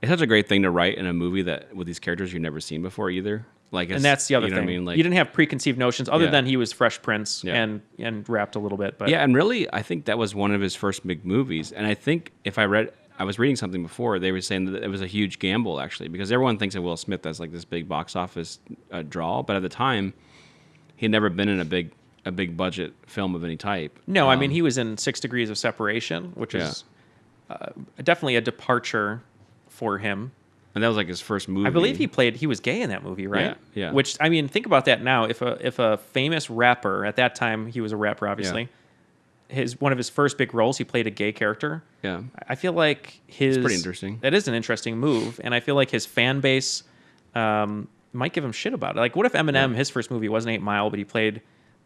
thing to write in a movie that with these characters you've never seen before either. Like, and that's the other thing. What I mean? Like, you didn't have preconceived notions other than he was Fresh Prince and rapped a little bit. But yeah, and really, I think that was one of his first big movies. And I think I was reading something before, they were saying that it was a huge gamble, actually, because everyone thinks of Will Smith as like this big box office draw. But at the time, he had never been in a big budget film of any type. No, I mean, he was in 6 Degrees of Separation, which is definitely a departure for him. And that was like his first movie. I believe he was gay in that movie, right? Yeah. Which, I mean, think about that now. If a famous rapper, at that time he was a rapper, obviously, one of his first big roles, he played a gay character. Yeah. I feel like it's pretty interesting. That is an interesting move, and I feel like his fan base might give him shit about it. Like, what if Eminem, his first movie wasn't 8 Mile, but he played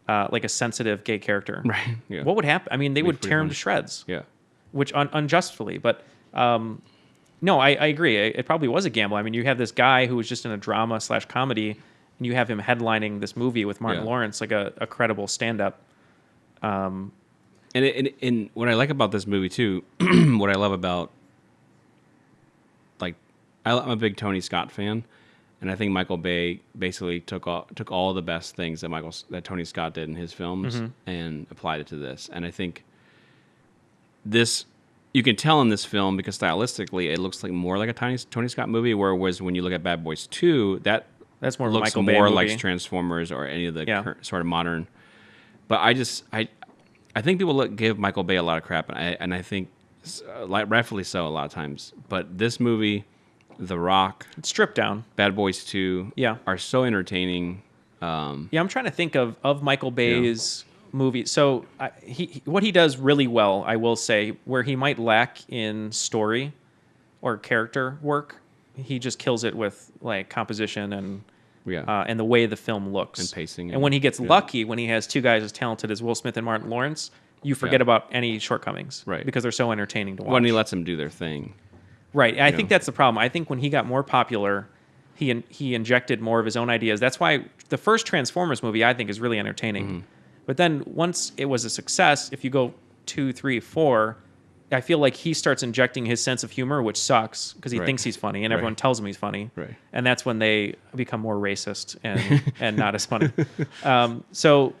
like a sensitive gay character? Right. Yeah. What would happen? I mean, they would tear him to shreds. Yeah. Which unjustly, but. No, I agree. It probably was a gamble. I mean, you have this guy who was just in a drama/comedy, and you have him headlining this movie with Martin Lawrence, like a credible stand-up. And what I like about this movie too, what I love about, like, I'm a big Tony Scott fan, and I think Michael Bay basically took all the best things that Tony Scott did in his films and applied it to this. And I think this. You can tell in this film because stylistically it looks like more like a Tony Scott movie, whereas when you look at Bad Boys 2, that's more looks Michael Bay more movie. like Transformers or any of the sort of modern. But I think people give Michael Bay a lot of crap, and I think rightfully so a lot of times. But this movie, The Rock, it's stripped down. Bad Boys 2, are so entertaining. I'm trying to think of Michael Bay's. Movie. So what he does really well, I will say, where he might lack in story or character work, he just kills it with like composition and the way the film looks and pacing. And when he gets lucky, when he has 2 guys as talented as Will Smith and Martin Lawrence, you forget about any shortcomings, right? Because they're so entertaining to watch. When he lets them do their thing, right? I think that's the problem. I think when he got more popular, he injected more of his own ideas. That's why the first Transformers movie I think is really entertaining. Mm-hmm. But then once it was a success, if you go 2, 3, 4, I feel like he starts injecting his sense of humor, which sucks because he Right. thinks he's funny and everyone Right. tells him he's funny. Right. And that's when they become more racist and not as funny. So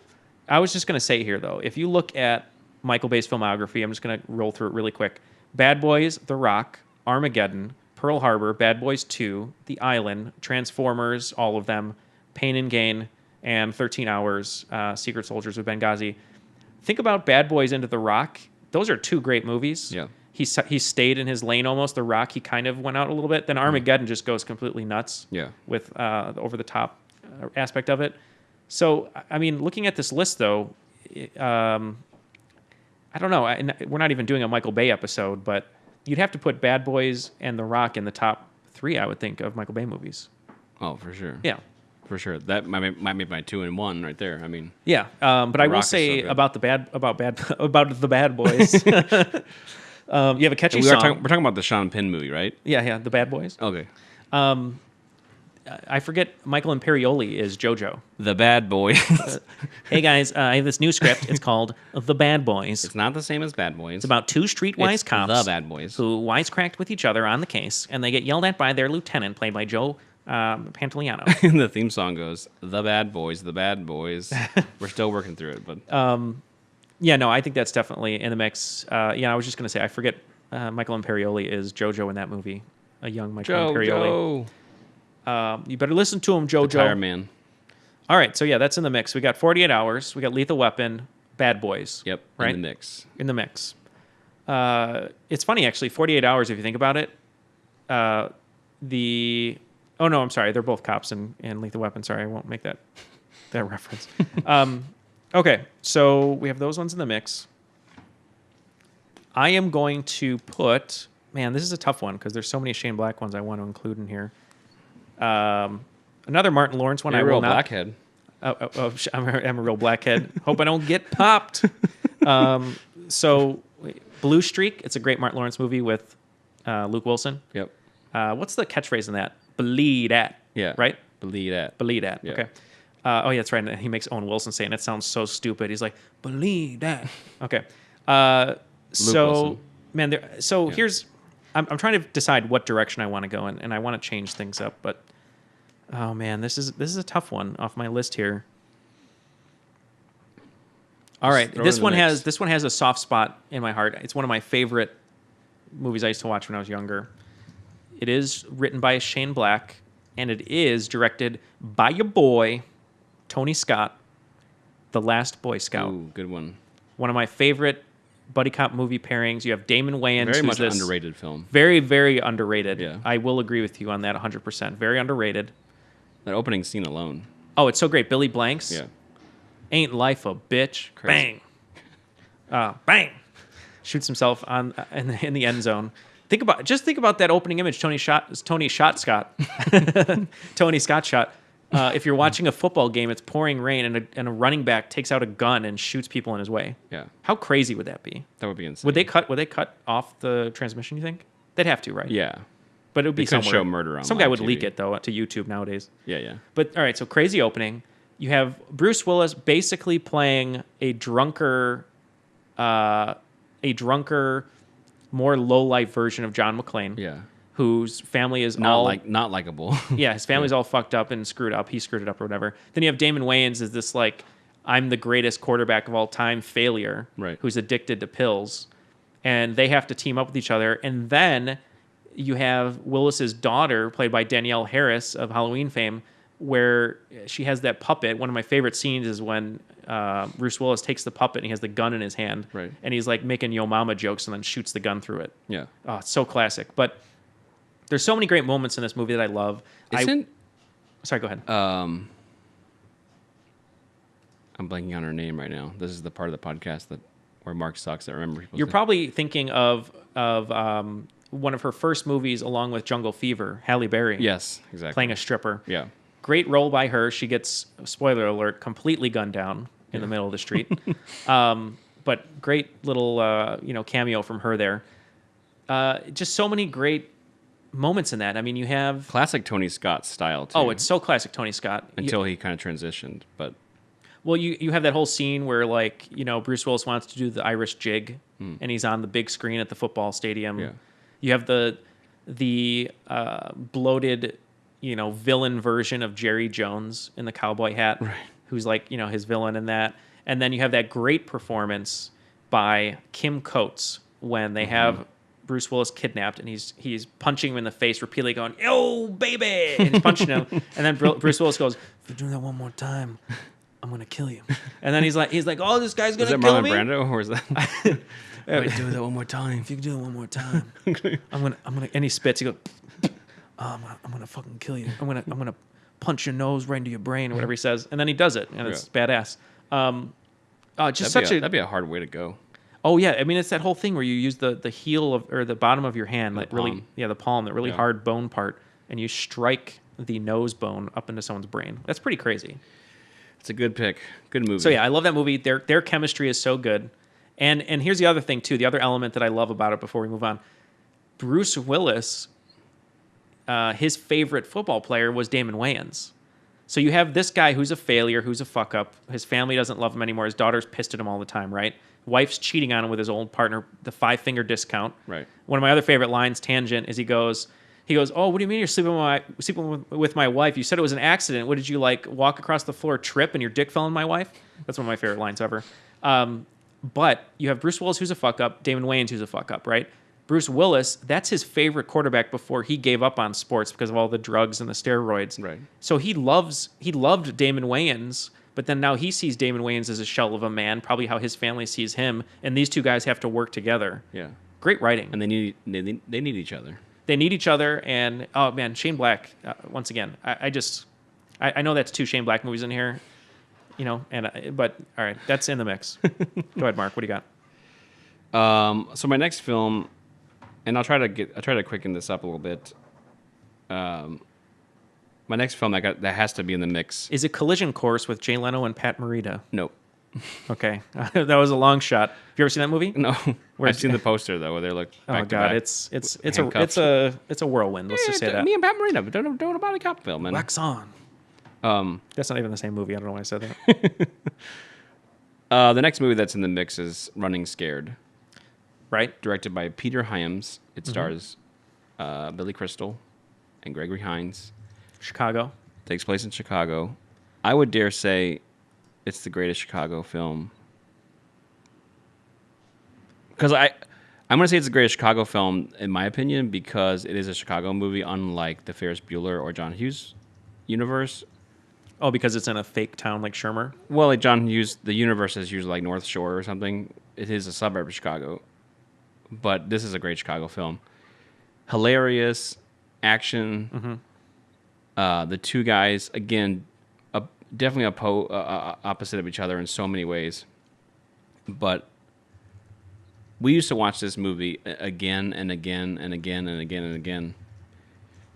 I was just going to say here, though, if you look at Michael Bay's filmography, I'm just going to roll through it really quick. Bad Boys, The Rock, Armageddon, Pearl Harbor, Bad Boys 2, The Island, Transformers, all of them, Pain and Gain, and 13 Hours, Secret Soldiers of Benghazi. Think about Bad Boys into The Rock. Those are two great movies. Yeah. He stayed in his lane almost. The Rock, he kind of went out a little bit. Then Armageddon just goes completely nuts. Yeah. With the over-the-top aspect of it. So, I mean, looking at this list, though, I don't know. We're not even doing a Michael Bay episode, but you'd have to put Bad Boys and The Rock in the top 3, I would think, of Michael Bay movies. Oh, for sure. Yeah. For sure. That might be my 2 and 1 right there. I mean, Yeah, but I will Rock is say so good. about the Bad Boys. You have a catchy song. we're talking about the Sean Penn movie, right? Yeah, the Bad Boys. Okay. I forget Michael Imperioli is JoJo. The Bad Boys. Hey guys, I have this new script. It's called The Bad Boys. It's not the same as Bad Boys. It's about two streetwise It's cops The Bad Boys. who wisecracked with each other on the case, and they get yelled at by their lieutenant, played by Joe Pantoliano. The theme song goes, The Bad Boys, The Bad Boys. We're still working through it, but Yeah, no, I think that's definitely in the mix. I was just going to say, I forget Michael Imperioli is JoJo in that movie, a young Michael Imperioli. Joe. You better listen to him, JoJo. Tire Man. All right, so yeah, that's in the mix. We got 48 Hours, we got Lethal Weapon, Bad Boys. Yep, right? in the mix. In the mix. It's funny, actually, 48 Hours, if you think about it. Oh, no, I'm sorry. They're both cops in Lethal Weapon. Sorry, I won't make that reference. Okay, so we have those ones in the mix. I am going to put... Man, this is a tough one because there's so many Shane Black ones I want to include in here. Another Martin Lawrence one. You're I a will real not... blackhead. I'm a real blackhead. Hope I don't get popped. So, Blue Streak. It's a great Martin Lawrence movie with Luke Wilson. Yep. What's the catchphrase in that? Bleed at. Yeah. Right? Believe that. Bleed at. Yeah. Okay. Oh, yeah, that's right. And he makes Owen Wilson say it, and it sounds so stupid. He's like, believe that. Okay. Wilson. Man, here's... I'm trying to decide what direction I want to go in, and I want to change things up, but... Oh, man, this is a tough one off my list here. All right, throw it this in the one mix. has a soft spot in my heart. It's one of my favorite movies I used to watch when I was younger. It is written by Shane Black, and it is directed by your boy, Tony Scott, The Last Boy Scout. Ooh, good one. One of my favorite buddy cop movie pairings. You have Damon Wayans. Very who's much this underrated film. Very, very underrated. Yeah. I will agree with you on that 100%. Very underrated. That opening scene alone. Oh, it's so great. Billy Blanks. Yeah. Ain't life a bitch? Crazy. Bang. Bang. Shoots himself in the end zone. Think about that opening image. Tony Scott shot. Tony Scott shot. If you're watching a football game, it's pouring rain, and a running back takes out a gun and shoots people in his way. Yeah. How crazy would that be? That would be insane. Would they cut off the transmission? You think they'd have to, right? Yeah. But it would be They could somewhere. show murder on Some guy live would TV. leak it though to YouTube nowadays. Yeah. But all right, so crazy opening. You have Bruce Willis basically playing a drunker, more low life version of John McClane. Yeah. Whose family is Not all not likable. yeah, his family's all fucked up and screwed up. He screwed it up or whatever. Then you have Damon Wayans as this like, I'm the greatest quarterback of all time failure, Right. who's addicted to pills, and they have to team up with each other. And then you have Willis's daughter, played by Danielle Harris of Halloween fame, where she has that puppet. One of my favorite scenes is when Bruce Willis takes the puppet and he has the gun in his hand, Right. and he's like making yo mama jokes and then shoots the gun through it. Yeah. Oh, it's so classic. But there's so many great moments in this movie that I love. Sorry, go ahead. I'm blanking on her name right now. This is the part of the podcast where Mark sucks at remembering people's You're names. probably thinking of one of her first movies along with Jungle Fever, Halle Berry. Yes, exactly. Playing a stripper. Yeah. Great role by her. She gets, spoiler alert, completely gunned down in the middle of the street. But great little cameo from her there. Just so many great moments in that. I mean, you have... Classic Tony Scott style, too. Oh, it's so classic Tony Scott. Until he kind of transitioned, but... Well, you have that whole scene where, like, Bruce Willis wants to do the Irish jig and he's on the big screen at the football stadium. Yeah. You have the bloated, villain version of Jerry Jones in the cowboy hat, who's like, his villain in that. And then you have that great performance by Kim Coates when they have Bruce Willis kidnapped, and he's punching him in the face repeatedly, going, "Yo, baby!" And he's punching him, and then Bruce Willis goes, "If you do that one more time, I'm gonna kill you." And then he's like, "Oh, this guy's gonna kill me." Is that Marlon Brando, or is that? Wait, do that one more time. If you can do it one more time, I'm gonna. And he spits. He goes, I'm gonna fucking kill you. I'm gonna punch your nose right into your brain, or whatever he says. And then he does it, and it's badass. That'd be a hard way to go. Oh yeah, I mean it's that whole thing where you use the heel or the bottom of your hand, like really, the palm, that really hard bone part, and you strike the nose bone up into someone's brain. That's pretty crazy. It's a good pick. Good movie. So yeah, I love that movie. Their chemistry is so good. And here's the other thing too. The other element that I love about it before we move on, Bruce Willis, his favorite football player was Damon Wayans. So you have this guy who's a failure, who's a fuck up. His family doesn't love him anymore. His daughter's pissed at him all the time, right? Wife's cheating on him with his old partner, the 5-finger discount. Right. One of my other favorite lines, tangent, is he goes, "Oh, what do you mean you're sleeping with my wife? You said it was an accident. What did you, like, walk across the floor, trip, and your dick fell on my wife?" That's one of my favorite lines ever. But you have Bruce Willis, who's a fuck up, Damon Wayans, who's a fuck up, right? Bruce Willis, that's his favorite quarterback before he gave up on sports because of all the drugs and the steroids. Right. So he loved Damon Wayans, but then now he sees Damon Wayans as a shell of a man, probably how his family sees him, and these two guys have to work together. Yeah. Great writing. And they need each other. They need each other, and oh man, Shane Black, once again, I know that's 2 Shane Black movies in here, but all right, that's in the mix. Go ahead, Mark. What do you got? So my next film, and I'll try to quicken this up a little bit. My next film that has to be in the mix. Is it Collision Course with Jay Leno and Pat Morita? Nope. Okay, that was a long shot. Have you ever seen that movie? No. I've seen the poster though, where they look back to back. It's a whirlwind. Let's just say that. Me and Pat Morita don't know about a cop film, man. Wax on. That's not even the same movie. I don't know why I said that. The next movie that's in the mix is Running Scared. Right. Directed by Peter Hyams. It stars Billy Crystal and Gregory Hines. Chicago. Takes place in Chicago. I would dare say it's the greatest Chicago film. Because I'm going to say it's the greatest Chicago film, in my opinion, because it is a Chicago movie, unlike the Ferris Bueller or John Hughes universe. Oh, because it's in a fake town like Shermer? Well, like John Hughes, the universe is usually like North Shore or something. It is a suburb of Chicago. But this is a great Chicago film. Hilarious, action. The two guys, again, definitely opposite of each other in so many ways. But we used to watch this movie again and again and again and again and again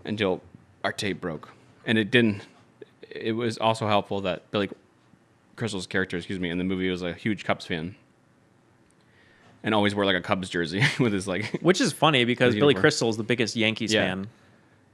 until our tape broke. And it didn't. It was also helpful that Billy Crystal's character, in the movie was a huge Cubs fan. And always wore like a Cubs jersey with his like. Which is funny because Billy Crystal is the biggest Yankees fan.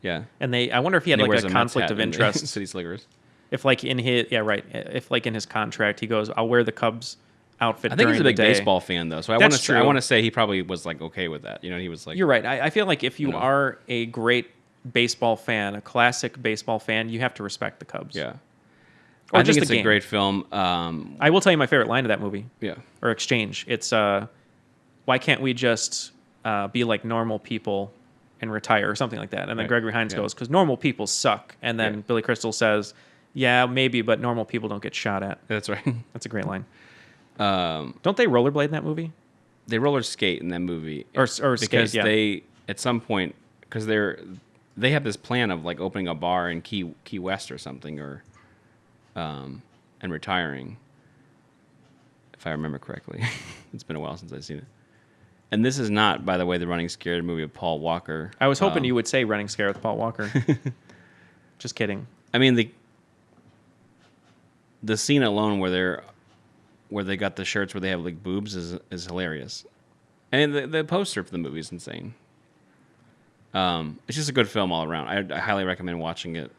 Yeah. And I wonder if he had like a conflict of interest. City Slickers. If like in his if like in his contract he goes, I'll wear the Cubs outfit. I think he's a big day. baseball fan though, so I want to say he probably was like okay with that. He was like. You're right. I feel like if you are a great baseball fan, a classic baseball fan, you have to respect the Cubs. Yeah. Or I just think it's the game. a great film. I will tell you my favorite line of that movie. Yeah. Or exchange. It's why can't we just be like normal people and retire or something like that? And then Gregory Hines goes, because normal people suck. And then Billy Crystal says, yeah, maybe, but normal people don't get shot at. That's right. That's a great line. Don't they rollerblade in that movie? They roller skate in that movie. Or because skate, yeah. they, at some point, because they have this plan of like opening a bar in Key West or something, or and retiring, if I remember correctly. It's been a while since I've seen it. And this is not, by the way, the Running Scared movie of Paul Walker. I was hoping you would say Running Scared with Paul Walker. Just kidding. I mean, the scene alone where they got the shirts where they have like boobs is hilarious, and the poster for the movie is insane. It's just a good film all around. I highly recommend watching it.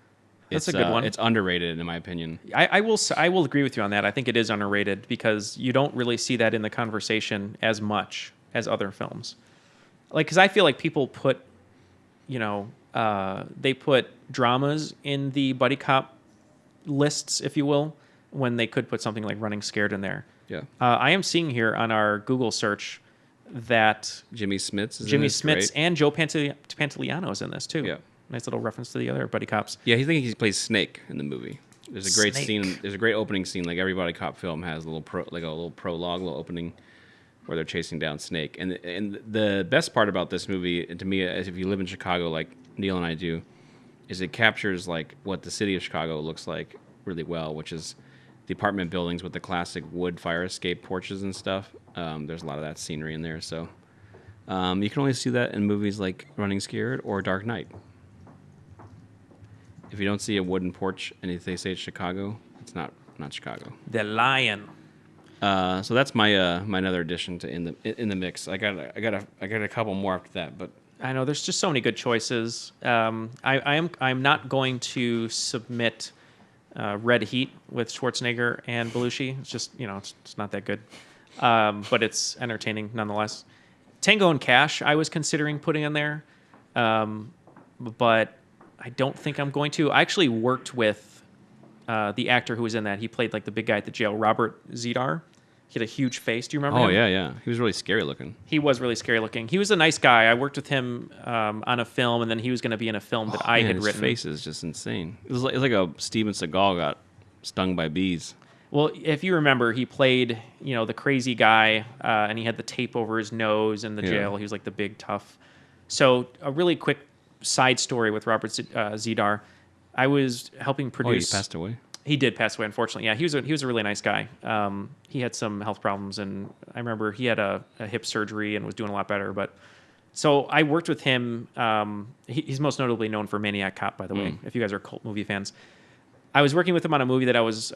It's a good one. It's underrated in my opinion. I will agree with you on that. I think it is underrated because you don't really see that in the conversation as much as other films. Like, because I feel like people put, they put dramas in the buddy cop lists, if you will, when they could put something like Running Scared in there. Yeah. I am seeing here on our Google search that Jimmy Smits is Jimmy in this, Smits great. and Joe Pantoliano is in this too. Yeah. Nice little reference to the other buddy cops. Yeah, he plays Snake in the movie. There's a great Snake. scene. There's a great opening scene. Like every buddy cop film has a little prologue, little opening where they're chasing down Snake. And the best part about this movie, to me, is if you live in Chicago, like Neal and I do, is it captures like what the city of Chicago looks like really well, which is the apartment buildings with the classic wood fire escape porches and stuff. There's a lot of that scenery in there. So you can only see that in movies like Running Scared or Dark Knight. If you don't see a wooden porch and if they say it's Chicago, it's not Chicago. The Lion. So that's my my another addition to in the mix. I got a couple more after that, but I know there's just so many good choices. I'm not going to submit Red Heat with Schwarzenegger and Belushi. It's just it's not that good, but it's entertaining nonetheless. Tango and Cash I was considering putting in there, but I don't think I'm going to. I actually worked with the actor who was in that. He played like the big guy at the jail, Robert Zedar. He had a huge face. Do you remember him? Oh, yeah. He was really scary looking. He was really scary looking. He was a nice guy. I worked with him on a film, and then he was going to be in a film that I had his written. His face is just insane. It was like a Steven Seagal got stung by bees. Well, if you remember, he played, the crazy guy, and he had the tape over his nose in the jail. He was like the big tough. So a really quick side story with Robert Zedar. I was helping produce. Oh, he passed away? He did pass away, unfortunately. Yeah, he was a really nice guy. He had some health problems, and I remember he had a hip surgery and was doing a lot better. But so I worked with him. He's most notably known for Maniac Cop, by the way, if you guys are cult movie fans. I was working with him on a movie that I was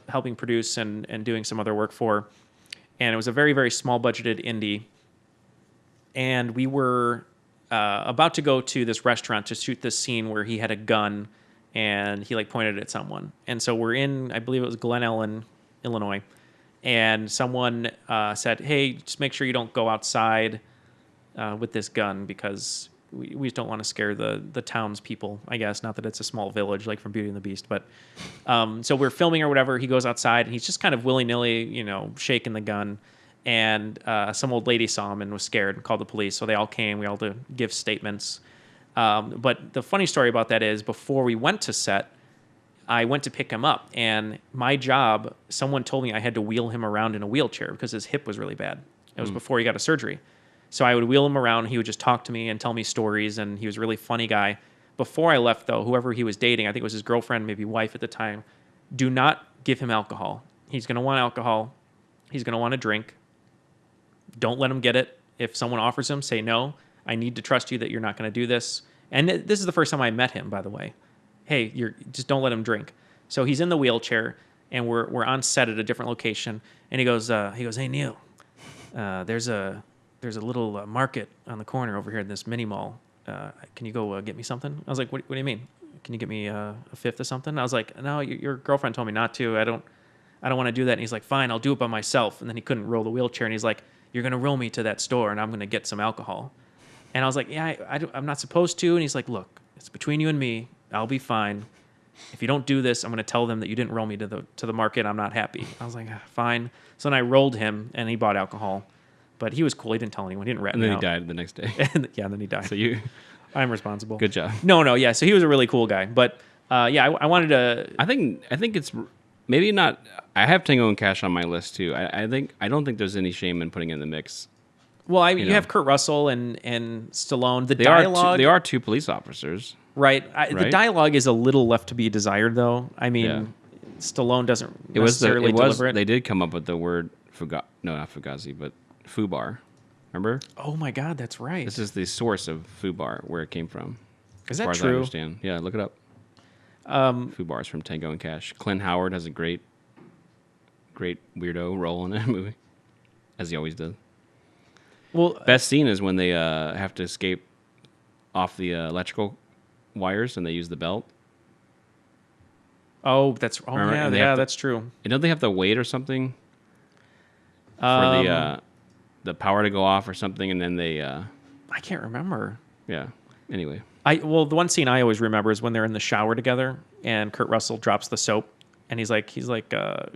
helping produce and doing some other work for, and it was a very, very small budgeted indie. And we were about to go to this restaurant to shoot this scene where he had a gun and he pointed at someone. And so we're in, I believe it was Glen Ellen, Illinois. And someone said, hey, just make sure you don't go outside with this gun because we just don't want to scare the townspeople, I guess. Not that it's a small village like from Beauty and the Beast. But so we're filming or whatever. He goes outside and he's just kind of willy-nilly, shaking the gun. And some old lady saw him and was scared and called the police. So they all came. We all had to give statements. But the funny story about that is before we went to set, I went to pick him up. And my job, someone told me I had to wheel him around in a wheelchair because his hip was really bad. It was before he got a surgery. So I would wheel him around. He would just talk to me and tell me stories. And he was a really funny guy. Before I left, though, whoever he was dating, I think it was his girlfriend, maybe wife at the time, do not give him alcohol. He's going to want alcohol. He's going to want a drink. Don't let him get it. If someone offers him, say no. I need to trust you that you're not going to do this. And this is the first time I met him, by the way. Hey, just don't let him drink. So he's in the wheelchair, and we're on set at a different location. And he goes, hey Neal, there's a little market on the corner over here in this mini mall. Can you go get me something? I was like, what do you mean? Can you get me a fifth of something? I was like, no, your girlfriend told me not to. I don't want to do that. And he's like, fine, I'll do it by myself. And then he couldn't roll the wheelchair, and he's like, you're going to roll me to that store, and I'm going to get some alcohol. And I was like, yeah, I'm not supposed to. And he's like, look, it's between you and me. I'll be fine. If you don't do this, I'm going to tell them that you didn't roll me to the market. I'm not happy. I was like, fine. So then I rolled him, and he bought alcohol. But he was cool. He didn't tell anyone. He didn't rat me out. And then he died the next day. And then he died. So I'm responsible. Good job. No, yeah. So he was a really cool guy. But I wanted to. I think it's maybe not. I have Tango and Cash on my list too. I don't think there's any shame in putting it in the mix. Well, you have Kurt Russell and Stallone. The dialogue. They are two police officers. Right. The dialogue is a little left to be desired, though. I mean, Stallone doesn't necessarily deliver it. They did come up with the word not Fugazi, but Fubar. Remember? Oh my God, that's right. This is the source of Fubar, where it came from. Is that true? As true? I understand. Yeah, look it up. Fubar is from Tango and Cash. Clint Howard has a great weirdo role in that movie, as he always does. Well, best scene is when they have to escape off the electrical wires and they use the belt. Oh, that's that's true. And don't they have to wait or something for the power to go off or something, and then they. I can't remember. Yeah. Anyway. The one scene I always remember is when they're in the shower together, and Kurt Russell drops the soap, and he's like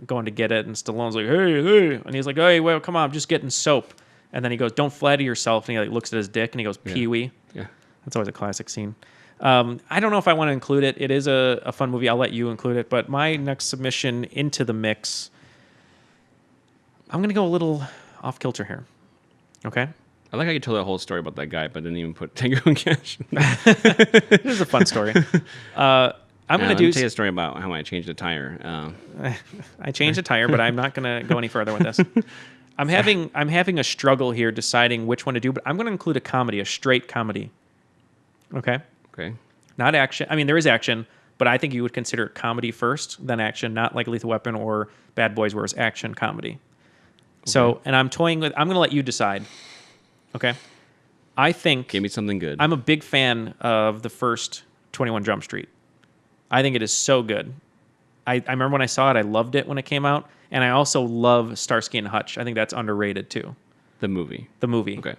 going to get it, and Stallone's like, hey, and he's like, hey, well, come on, I'm just getting soap, and then he goes, don't flatter yourself, and he like looks at his dick, and he goes, Pee-wee. Yeah. That's always a classic scene. I don't know if I want to include it. It is a fun movie. I'll let you include it. But my next submission into the mix, I'm going to go a little off kilter here. Okay? I like how you told that whole story about that guy, but didn't even put Tango and Cash. It is a fun story. I'm going to tell you a story about how I changed a tire. I changed a tire, but I'm not going to go any further with this. I'm having a struggle here deciding which one to do, but I'm going to include a comedy, a straight comedy. Okay? Okay. Not action. I mean, there is action, but I think you would consider it comedy first, then action, not like Lethal Weapon or Bad Boys, where it's action comedy. Okay. So, and I'm toying with, I'm going to let you decide. Okay? I think... Give me something good. I'm a big fan of the first 21 Jump Street. I think it is so good. I remember when I saw it, I loved it when it came out, and I also love Starsky and Hutch. I think that's underrated, too. The movie. Okay.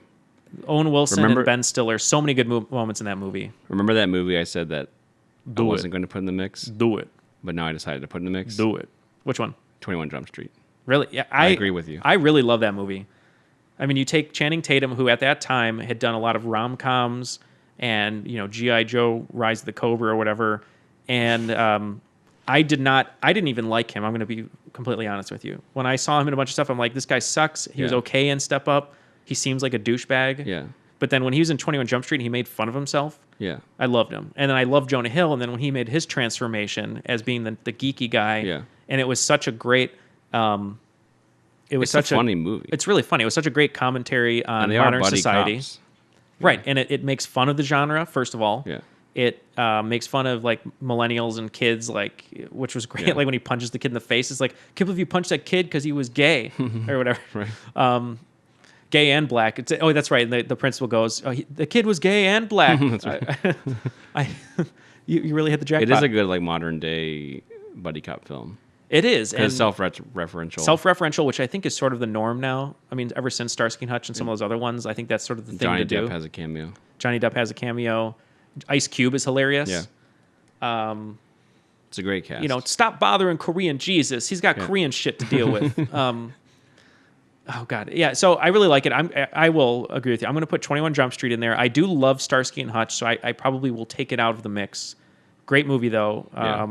Owen Wilson and Ben Stiller. So many good moments in that movie. Remember that movie I said that I wasn't going to put in the mix? Do it. But now I decided to put in the mix? Do it. Which one? 21 Jump Street. Really? Yeah, I agree with you. I really love that movie. I mean, you take Channing Tatum, who at that time had done a lot of rom-coms and, G.I. Joe, Rise of the Cobra or whatever. And I didn't even like him. I'm going to be completely honest with you. When I saw him in a bunch of stuff, I'm like, this guy sucks. He was okay in Step Up. He seems like a douchebag. Yeah. But then when he was in 21 Jump Street, he made fun of himself. Yeah. I loved him. And then I loved Jonah Hill. And then when he made his transformation as being the geeky guy. Yeah. And it was such a great... It's a funny movie. It's really funny. It was such a great commentary on modern society. Cops. Right. And it makes fun of the genre, first of all. Yeah. It makes fun of like millennials and kids, which was great. Yeah. Like when he punches the kid in the face, it's like, can't believe you punched that kid because he was gay or whatever. Right. Gay and black. That's right. And the principal goes, the kid was gay and black. That's right. You really hit the jackpot. It is a good modern day buddy cop film. It is. And it's self-referential. Self-referential, which I think is sort of the norm now. I mean, ever since Starsky and Hutch and some of those other ones, I think that's sort of the thing to do. Johnny Depp has a cameo. Johnny Depp has a cameo. Ice Cube is hilarious. Yeah. It's a great cast. Stop bothering Korean Jesus. He's got Korean shit to deal with. Oh God, yeah. So I really like it. I will agree with you. I'm going to put 21 Jump Street in there. I do love Starsky and Hutch, so I probably will take it out of the mix. Great movie though,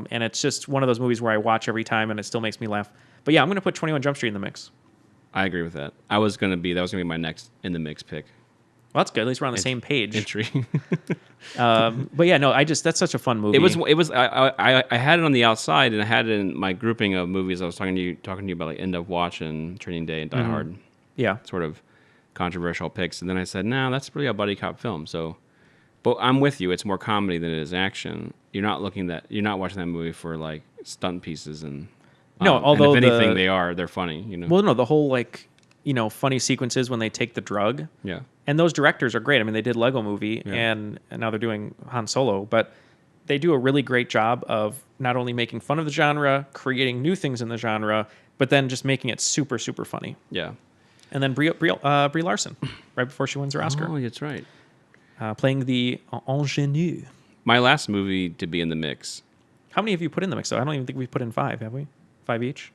and it's just one of those movies where I watch every time and it still makes me laugh. But yeah, I'm going to put 21 Jump Street in the mix. I agree with that. That was going to be my next in the mix pick. Well, that's good. At least we're on the same page. Entry. But yeah, no, that's such a fun movie. It was. I had it on the outside, and I had it in my grouping of movies. I was talking to you about like End of Watch and Training Day and Die Hard. Yeah, sort of controversial picks. And then I said, no, that's really a buddy cop film. So, but I'm with you. It's more comedy than it is action. You're not watching that movie for like stunt pieces and no. Although and if anything, they're funny. Well, no, the whole funny sequences when they take the drug. Yeah. And those directors are great. I mean, they did Lego Movie, and now they're doing Han Solo, but they do a really great job of not only making fun of the genre, creating new things in the genre, but then just making it super, super funny. Yeah. And then Brie Larson, right before she wins her Oscar. Oh, that's right. Playing the ingenue. My last movie to be in the mix. How many have you put in the mix, though? I don't even think we've put in 5, have we? 5 each?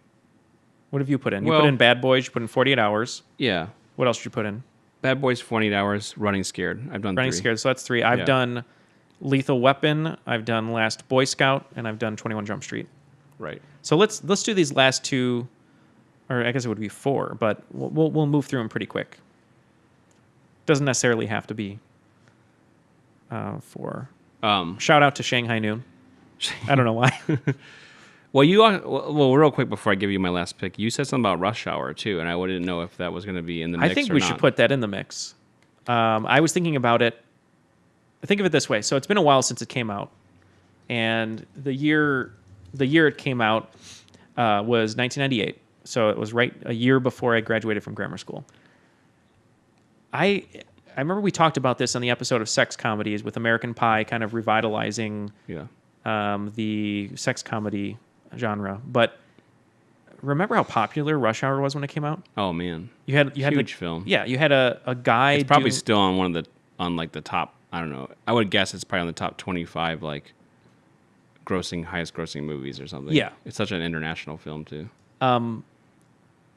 What have you put in? You put in Bad Boys, you put in 48 Hours. Yeah. What else did you put in? Bad Boys, 48 Hours, Running Scared. I've done Running 3. Scared, so that's 3. I've done Lethal Weapon, I've done Last Boy Scout, and I've done 21 Jump Street. Right. So let's do these last 2, or I guess it would be 4, but we'll move through them pretty quick. Doesn't necessarily have to be 4. Shout out to Shanghai Noon. I don't know why. Well, real quick before I give you my last pick, you said something about Rush Hour too, and I wouldn't know if that was going to be in the mix. I think we should put that in the mix. I was thinking about it. Think of it this way: so it's been a while since it came out, and the year it came out was 1998. So it was right a year before I graduated from grammar school. I remember we talked about this on the episode of Sex Comedies with American Pie, kind of revitalizing the sex comedy genre. But remember how popular Rush Hour was when it came out? Oh man, You had huge film. Yeah, you had a guy. It's probably still on the top. I don't know. I would guess it's probably on the top 25 like highest grossing movies or something. Yeah. It's such an international film too.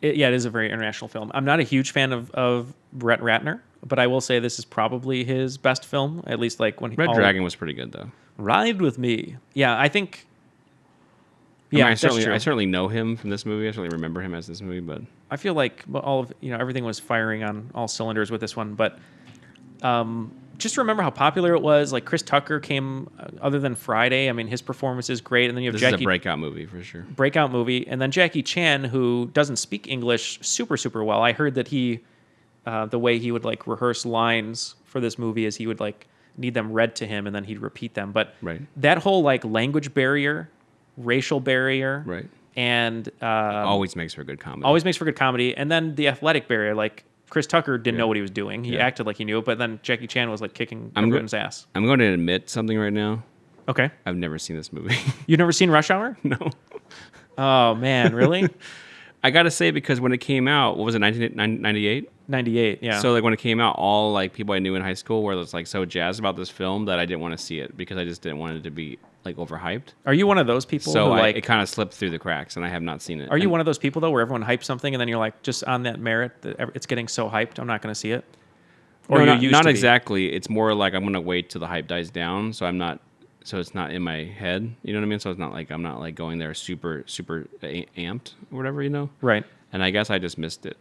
It is a very international film. I'm not a huge fan of Brett Ratner, but I will say this is probably his best film. At least like when Red Dragon was pretty good though. Ride with Me. Yeah, I think. I mean, Yeah, I that's true. certainly know him from this movie. I certainly remember him as this movie, but I feel like everything was firing on all cylinders with this one, but just remember how popular it was. Like Chris Tucker came, other than Friday. I mean, his performance is great, and then you have this Jackie. is a breakout movie for sure. Breakout movie, and then Jackie Chan, who doesn't speak English super well. I heard that he, the way he would like rehearse lines for this movie is he would like need them read to him, and then he'd repeat them. But Right. that whole like language barrier, racial barrier, Right. and Always makes for good comedy. always makes for good comedy. And then the athletic barrier, like Chris Tucker didn't know what he was doing. He acted like he knew it, but then Jackie Chan was like kicking everyone's ass. I'm going to admit something right now. Okay. I've never seen this movie. You've never seen Rush Hour? No. Oh, man, really? I got to say, because when it came out, what was it, 1998? 98, yeah. So like when it came out, all like people I knew in high school were like so jazzed about this film that I didn't want to see it because I just didn't want it to be like overhyped. Are you one of those people So who like... it kind of slipped through the cracks, and I have not seen it. Are you one of those people, though, where everyone hypes something and then you're like, just on that merit, that it's getting so hyped, I'm not going to see it? Or No, you not, used not to be? exactly. It's more like I'm going to wait till the hype dies down, so it's not in my head. You know what I mean? So it's not like I'm not like going there super amped or whatever, you know? Right. And I guess I just missed it.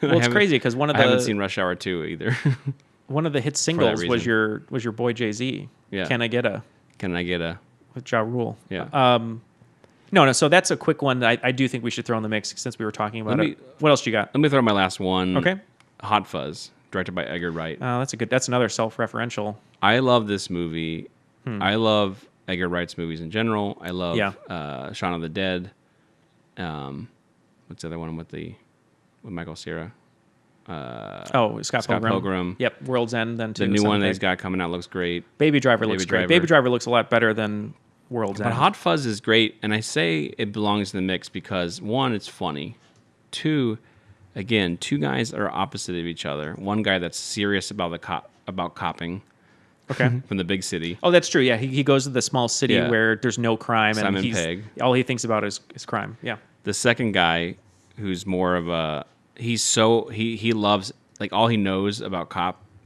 Well, it's crazy because I haven't seen Rush Hour 2 either. one of the hit singles was reason. your boy Jay-Z. Yeah. Can I Get A? Can I get a... With Ja Rule. Yeah. No, so that's a quick one that I do think we should throw in the mix since we were talking about it. What else you got? Let me throw my last one. Okay. Hot Fuzz, directed by Edgar Wright. That's another self-referential. I love this movie. I love Edgar Wright's movies in general. I love Shaun of the Dead. What's the other one with Michael Cera? Scott Pilgrim. Yep, World's End. Then too. The new one that he's got coming out looks great. Baby Driver looks great. Baby Driver looks a lot better than World's End. But Hot Fuzz is great, and I say it belongs in the mix because one, it's funny. Two, again, two guys that are opposite of each other. One guy that's serious about copping. Okay. From the big city. Oh, that's true. Yeah, he goes to the small city where there's no crime, Simon and Pegg. all he thinks about is crime. Yeah. The second guy, who's more of a, he loves, like, all he knows about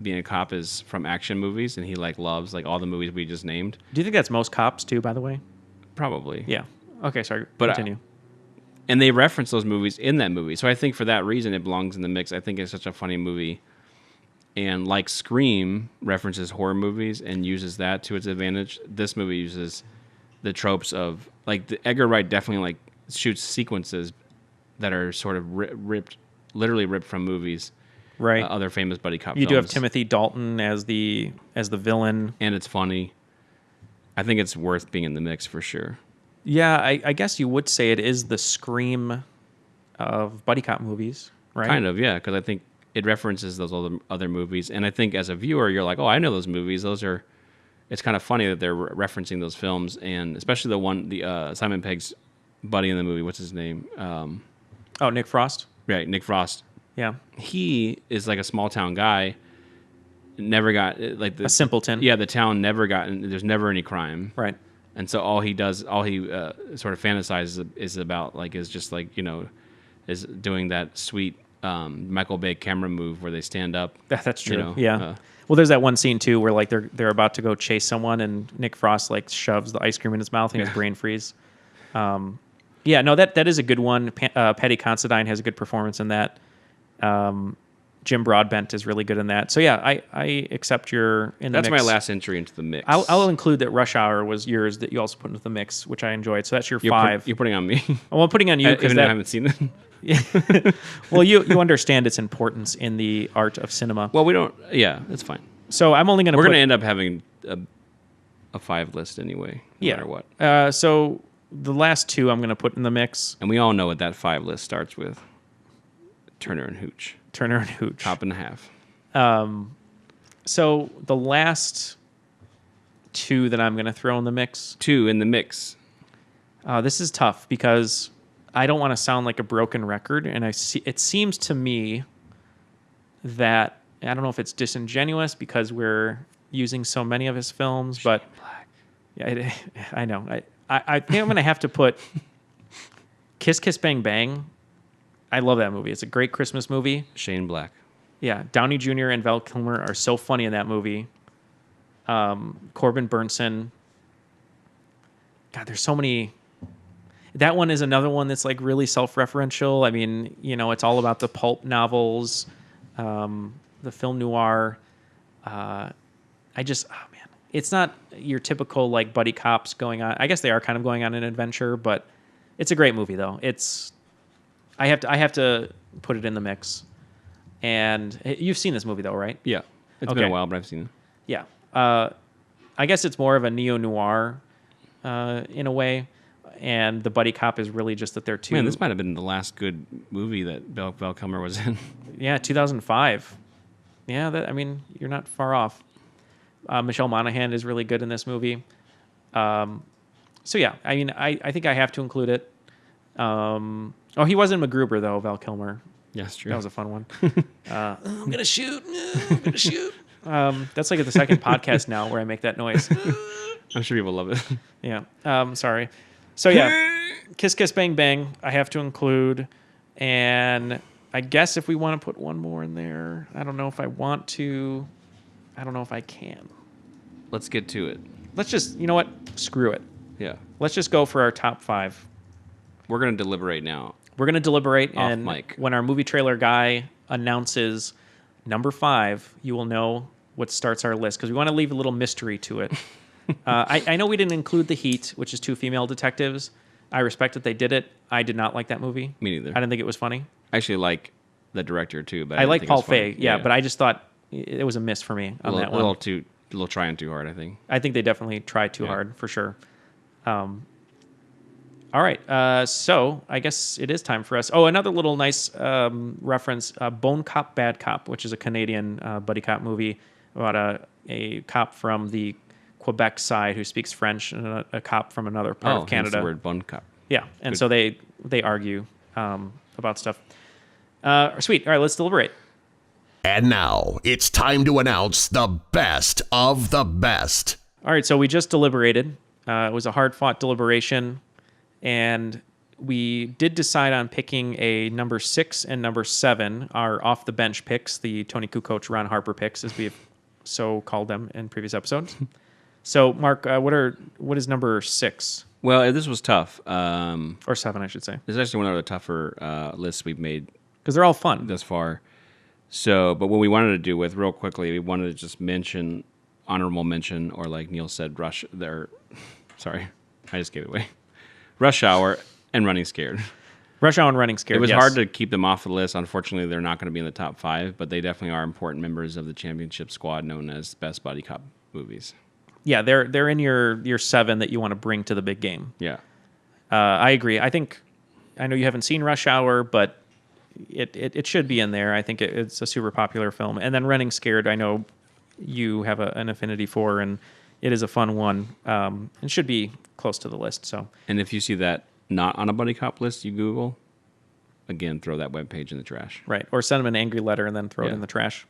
being a cop is from action movies, and he like loves like all the movies we just named. Do you think that's most cops too? By the way. Probably. Yeah. Okay. Sorry. But continue. And they reference those movies in that movie, so I think for that reason it belongs in the mix. I think it's such a funny movie. And like Scream references horror movies and uses that to its advantage, this movie uses the tropes of like the Edgar Wright definitely like shoots sequences that are sort of literally ripped from movies, right? Other famous buddy cop. You films. do have Timothy Dalton as the villain, and it's funny. I think it's worth being in the mix for sure. Yeah, I guess you would say it is the Scream of buddy cop movies, right? Kind of, yeah, because I think it references those other movies, and I think as a viewer, you're like, oh, I know those movies. It's kind of funny that they're referencing those films, and especially the Simon Pegg's buddy in the movie. What's his name? Nick Frost. Right, Nick Frost. Yeah, he is like a small town guy. Never got like a simpleton. Yeah, the town never got. There's never any crime. Right. And so all he sort of fantasizes is just like, you know, is doing that sweet Michael Bay camera move where they stand up. That's true. You know, yeah. Well, there's that one scene too where like they're about to go chase someone and Nick Frost like shoves the ice cream in his mouth and his brain freeze. Yeah, no, that is a good one. Patty Considine has a good performance in that. Jim Broadbent is really good in that. So yeah, I accept your in the That's mix. my last entry into the mix. I'll include that Rush Hour was yours that you also put into the mix, which I enjoyed. So that's your 5. You're putting on me. Well, I'm putting on you because I haven't seen it. Well, you understand its importance in the art of cinema. Well, we don't. Yeah, that's fine. So I'm only going to. We're going to end up having a 5 list anyway, no matter what. So the last 2 I'm going to put in the mix, and we all know what that 5 list starts with: Turner and Hooch. Turner and Hooch. Top and a half. So the last 2 that I'm going to throw in the mix. 2 in the mix. This is tough because I don't want to sound like a broken record, and it seems to me that I don't know if it's disingenuous because we're using so many of his films, but yeah, I know. I think I'm going to have to put Kiss Kiss Bang Bang. I love that movie. It's a great Christmas movie. Shane Black. Yeah, Downey Jr. and Val Kilmer are so funny in that movie. Corbin Burnson. God, there's so many. That one is another one that's like really self-referential. I mean, it's all about the pulp novels, the film noir. Oh man, it's not your typical like buddy cops going on. I guess they are kind of going on an adventure, but it's a great movie though. I have to put it in the mix. And you've seen this movie though, right? Yeah. It's been a while, but I've seen it. Yeah. I guess it's more of a neo-noir in a way. And the buddy cop is really just that they're two. Man, this might have been the last good movie that Val Kilmer was in. Yeah, 2005. Yeah, you're not far off. Michelle Monaghan is really good in this movie. So yeah, I think I have to include it. He was in MacGruber though, Val Kilmer. Yeah, that's true. That was a fun one. I'm gonna shoot. I'm gonna shoot. That's like the second podcast now where I make that noise. I'm sure people love it. Yeah. Sorry. So yeah, Kiss Kiss Bang Bang. I have to include, and I guess if we want to put one more in there, I don't know if I want to. I don't know if I can. Let's get to it. Let's just. You know what? Screw it. Yeah. Let's just go for our top 5. We're gonna deliberate now. We're going to deliberate, Off and mic. when our movie trailer guy announces number 5, you will know what starts our list, because we want to leave a little mystery to it. I know we didn't include The Heat, which is 2 female detectives. I respect that they did it. I did not like that movie. Me neither. I didn't think it was funny. I actually like the director too, but I like didn't think Paul it was funny. Feig, yeah, but I just thought it was a miss for me on that one. A little trying too hard, I think. I think they definitely tried too hard, for sure. All right, so I guess it is time for us. Oh, another little nice reference, Bone Cop, Bad Cop, which is a Canadian buddy cop movie about a cop from the Quebec side who speaks French and a cop from another part of Canada. That's the word bone cop. Yeah, and so they argue about stuff. Sweet. All right, let's deliberate. And now it's time to announce the best of the best. All right, so we just deliberated. It was a hard-fought deliberation. And we did decide on picking a number 6 and number 7, our off-the-bench picks, the Tony Kukoc, Ron Harper picks, as we have so called them in previous episodes. So, Mark, what is number 6? Well, this was tough. Or 7, I should say. This is actually one of the tougher lists we've made because they're all fun thus far. So, but what we wanted to do with, real quickly, we wanted to just mention, honorable mention, or like Neal said, sorry, I just gave it away. Rush Hour and Running Scared. Rush Hour and Running Scared. It was yes. hard to keep them off the list. Unfortunately, they're not going to be in the top 5, but they definitely are important members of the championship squad known as Best Buddy Cop Movies. Yeah, they're in your 7 that you want to bring to the big game. Yeah. I agree. I know you haven't seen Rush Hour, but it should be in there. I think it's a super popular film. And then Running Scared, I know you have an affinity for, and it is a fun one. And should be close to the list. So, and if you see that not on a buddy cop list, you Google, again, throw that webpage in the trash. Right, or send them an angry letter and then throw it in the trash.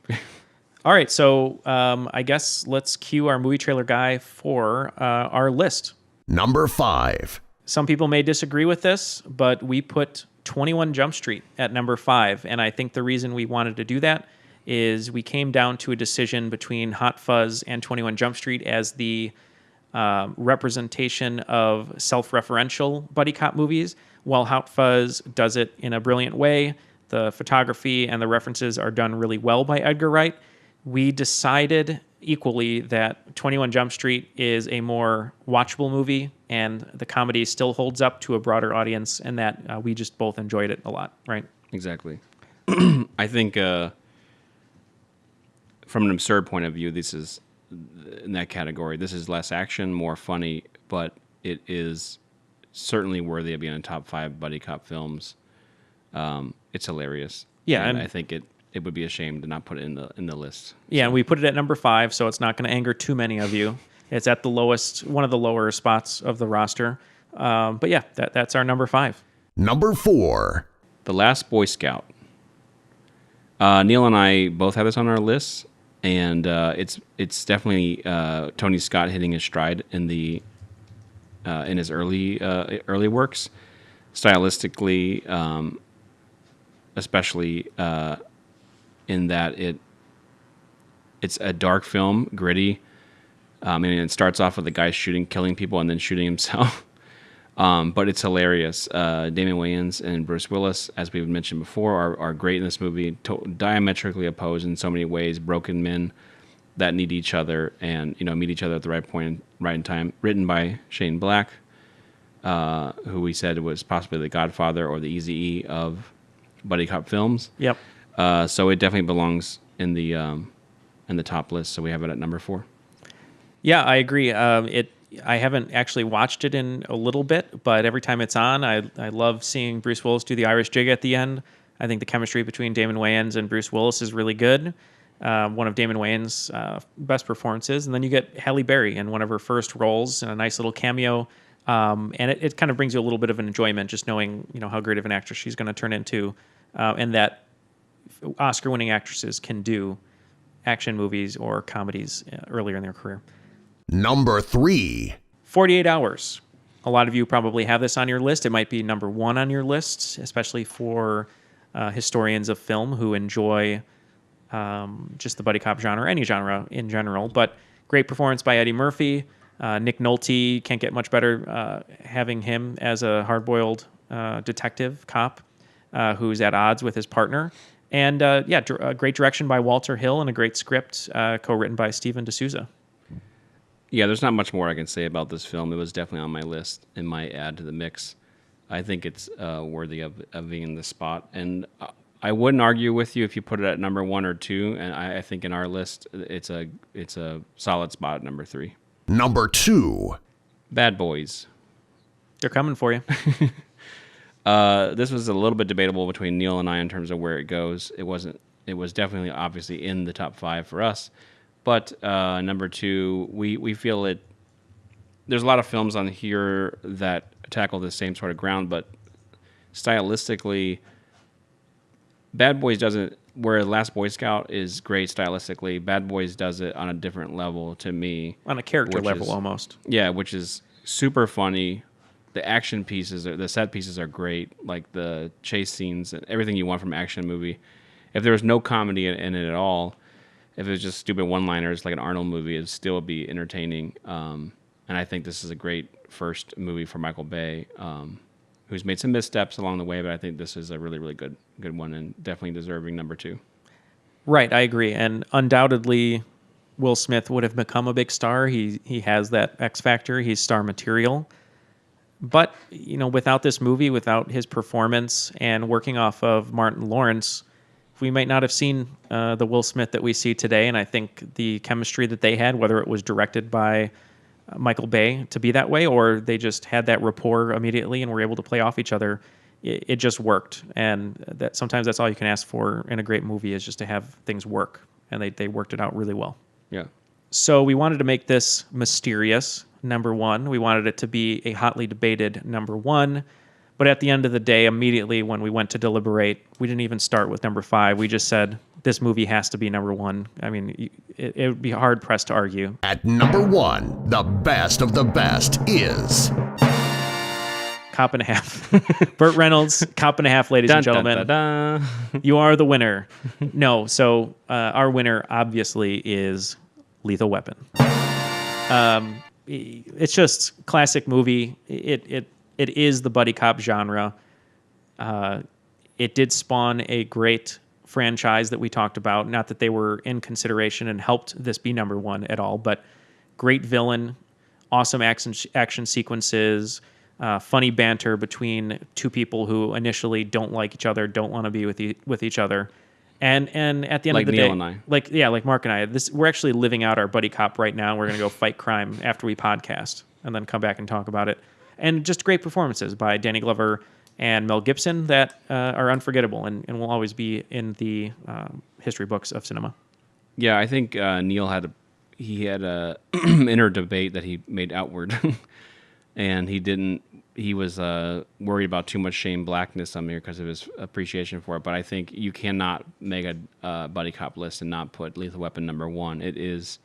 All right, so I guess let's cue our movie trailer guy for our list. Number 5. Some people may disagree with this, but we put 21 Jump Street at number 5, and I think the reason we wanted to do that is we came down to a decision between Hot Fuzz and 21 Jump Street as the representation of self-referential buddy cop movies. While Hot Fuzz does it in a brilliant way, the photography and the references are done really well by Edgar Wright. We decided equally that 21 Jump Street is a more watchable movie, and the comedy still holds up to a broader audience, and that we just both enjoyed it a lot, right? Exactly. I think from an absurd point of view, this is in that category. This is less action, more funny, but it is certainly worthy of being in top 5 buddy cop films. It's hilarious. Yeah, and and I think it would be a shame to not put it in the list. Yeah, and we put it at number 5, so it's not going to anger too many of you. It's at the lowest, one of the lower spots of the roster. But yeah, that's our number 5. Number 4. The Last Boy Scout. Neal and I both have this on our lists, and it's definitely Tony Scott hitting his stride in his early works, stylistically, especially in that it's a dark film, gritty. And it starts off with the guy killing people, and then shooting himself. But it's hilarious. Damon Wayans and Bruce Willis, as we've mentioned before, are great in this movie. Diametrically opposed in so many ways. Broken men that need each other and meet each other at the right point, right in time. Written by Shane Black, who we said was possibly the Godfather or the Eazy-E of buddy cop films. Yep. So it definitely belongs in the top list. So we have it at number 4. Yeah, I agree. I haven't actually watched it in a little bit, but every time it's on, I love seeing Bruce Willis do the Irish jig at the end. I think the chemistry between Damon Wayans and Bruce Willis is really good. One of Damon Wayans' best performances. And then you get Halle Berry in one of her first roles in a nice little cameo. And it kind of brings you a little bit of an enjoyment just knowing how great of an actress she's going to turn into, and that Oscar-winning actresses can do action movies or comedies earlier in their career. Number 3. 48 Hours. A lot of you probably have this on your list. It might be number 1 on your list, especially for historians of film who enjoy just the buddy cop genre, any genre in general. But great performance by Eddie Murphy. Nick Nolte, can't get much better having him as a hard-boiled detective cop who's at odds with his partner. And great direction by Walter Hill and a great script co-written by Steven D'Souza. Yeah, there's not much more I can say about this film. It was definitely on my list and might add to the mix. I think it's worthy of being in the spot. And I wouldn't argue with you if you put it at number 1 or 2. And I think in our list, it's a solid spot at number 3. Number 2. Bad Boys. They're coming for you. This was a little bit debatable between Neal and I in terms of where it goes. It was definitely obviously in the top 5 for us. But number 2, we feel it. There's a lot of films on here that tackle the same sort of ground, but stylistically, Bad Boys doesn't. Where Last Boy Scout is great stylistically, Bad Boys does it on a different level to me. On a character level, almost. Yeah, which is super funny. The action pieces, the set pieces are great. Like the chase scenes and everything you want from an action movie. If there was no comedy in it at all, if it was just stupid one-liners like an Arnold movie, it'd still be entertaining. And I think this is a great first movie for Michael Bay, who's made some missteps along the way, but I think this is a really, really good one and definitely deserving number 2. Right, I agree. And undoubtedly, Will Smith would have become a big star. He has that X factor. He's star material. But, without this movie, without his performance and working off of Martin Lawrence, we might not have seen the Will Smith that we see today. And I think the chemistry that they had, whether it was directed by Michael Bay to be that way, or they just had that rapport immediately and were able to play off each other, it just worked. And that sometimes that's all you can ask for in a great movie is just to have things work. And they worked it out really well. Yeah. So we wanted to make this mysterious, number 1. We wanted it to be a hotly debated number 1. But at the end of the day, immediately when we went to deliberate, we didn't even start with number 5. We just said, this movie has to be number 1. I mean, it would be hard-pressed to argue. At number 1, the best of the best is... Cop and a Half. Burt Reynolds, Cop and a Half, ladies and gentlemen. Dun, dun, dun. You are the winner. No, so our winner obviously is Lethal Weapon. It's just classic movie. It is the buddy cop genre. It did spawn a great franchise that we talked about. Not that they were in consideration and helped this be number 1 at all, but great villain, awesome action sequences, funny banter between two people who initially don't like each other, don't want to be with each other. And at the end of the Neal day, and I. like Mark and I, we're actually living out our buddy cop right now. We're going to go fight crime after we podcast and then come back and talk about it. And just great performances by Danny Glover and Mel Gibson that are unforgettable and will always be in the history books of cinema. Yeah, I think Neal had a inner debate that he made outward. and he was worried about too much Shane Blackness on here because of his appreciation for it. But I think you cannot make a buddy cop list and not put Lethal Weapon #1.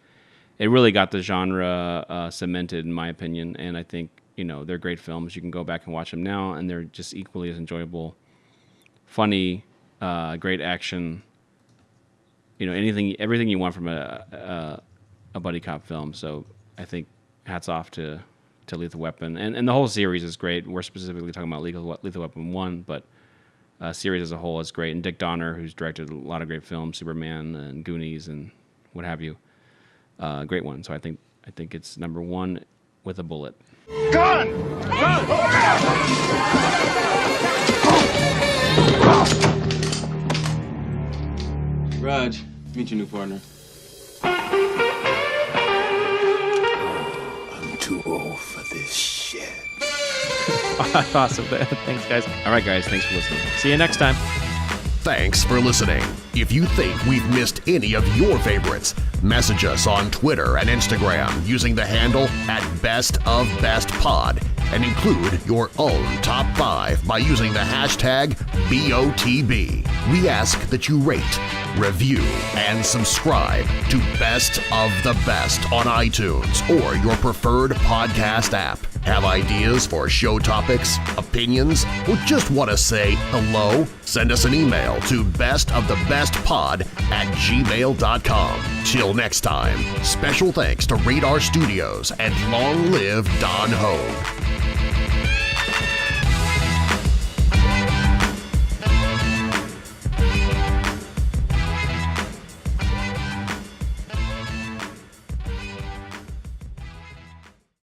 It really got the genre cemented, in my opinion, and I think they're great films. You can go back and watch them now, and they're just equally as enjoyable, funny, great action. Everything you want from a buddy cop film. So I think hats off to Lethal Weapon, and the whole series is great. We're specifically talking about Lethal Weapon 1, but series as a whole is great. And Dick Donner, who's directed a lot of great films, Superman and Goonies and what have you, great one. So I think it's #1 with a bullet. Gun! Raj, meet your new partner. I'm too old for this shit. Awesome. Thanks, guys. All right, guys. Thanks for listening. See you next time. Thanks for listening. If you think we've missed any of your favorites, message us on Twitter and Instagram using the handle @bestofbestpod and include your own top 5 by using the hashtag BOTB. We ask that you rate, review, and subscribe to Best of the Best on iTunes or your preferred podcast app. Have ideas for show topics, opinions, or just want to say hello? Send us an email to bestofthebestpod@gmail.com. Till next time, special thanks to Radar Studios and long live Don Hogue.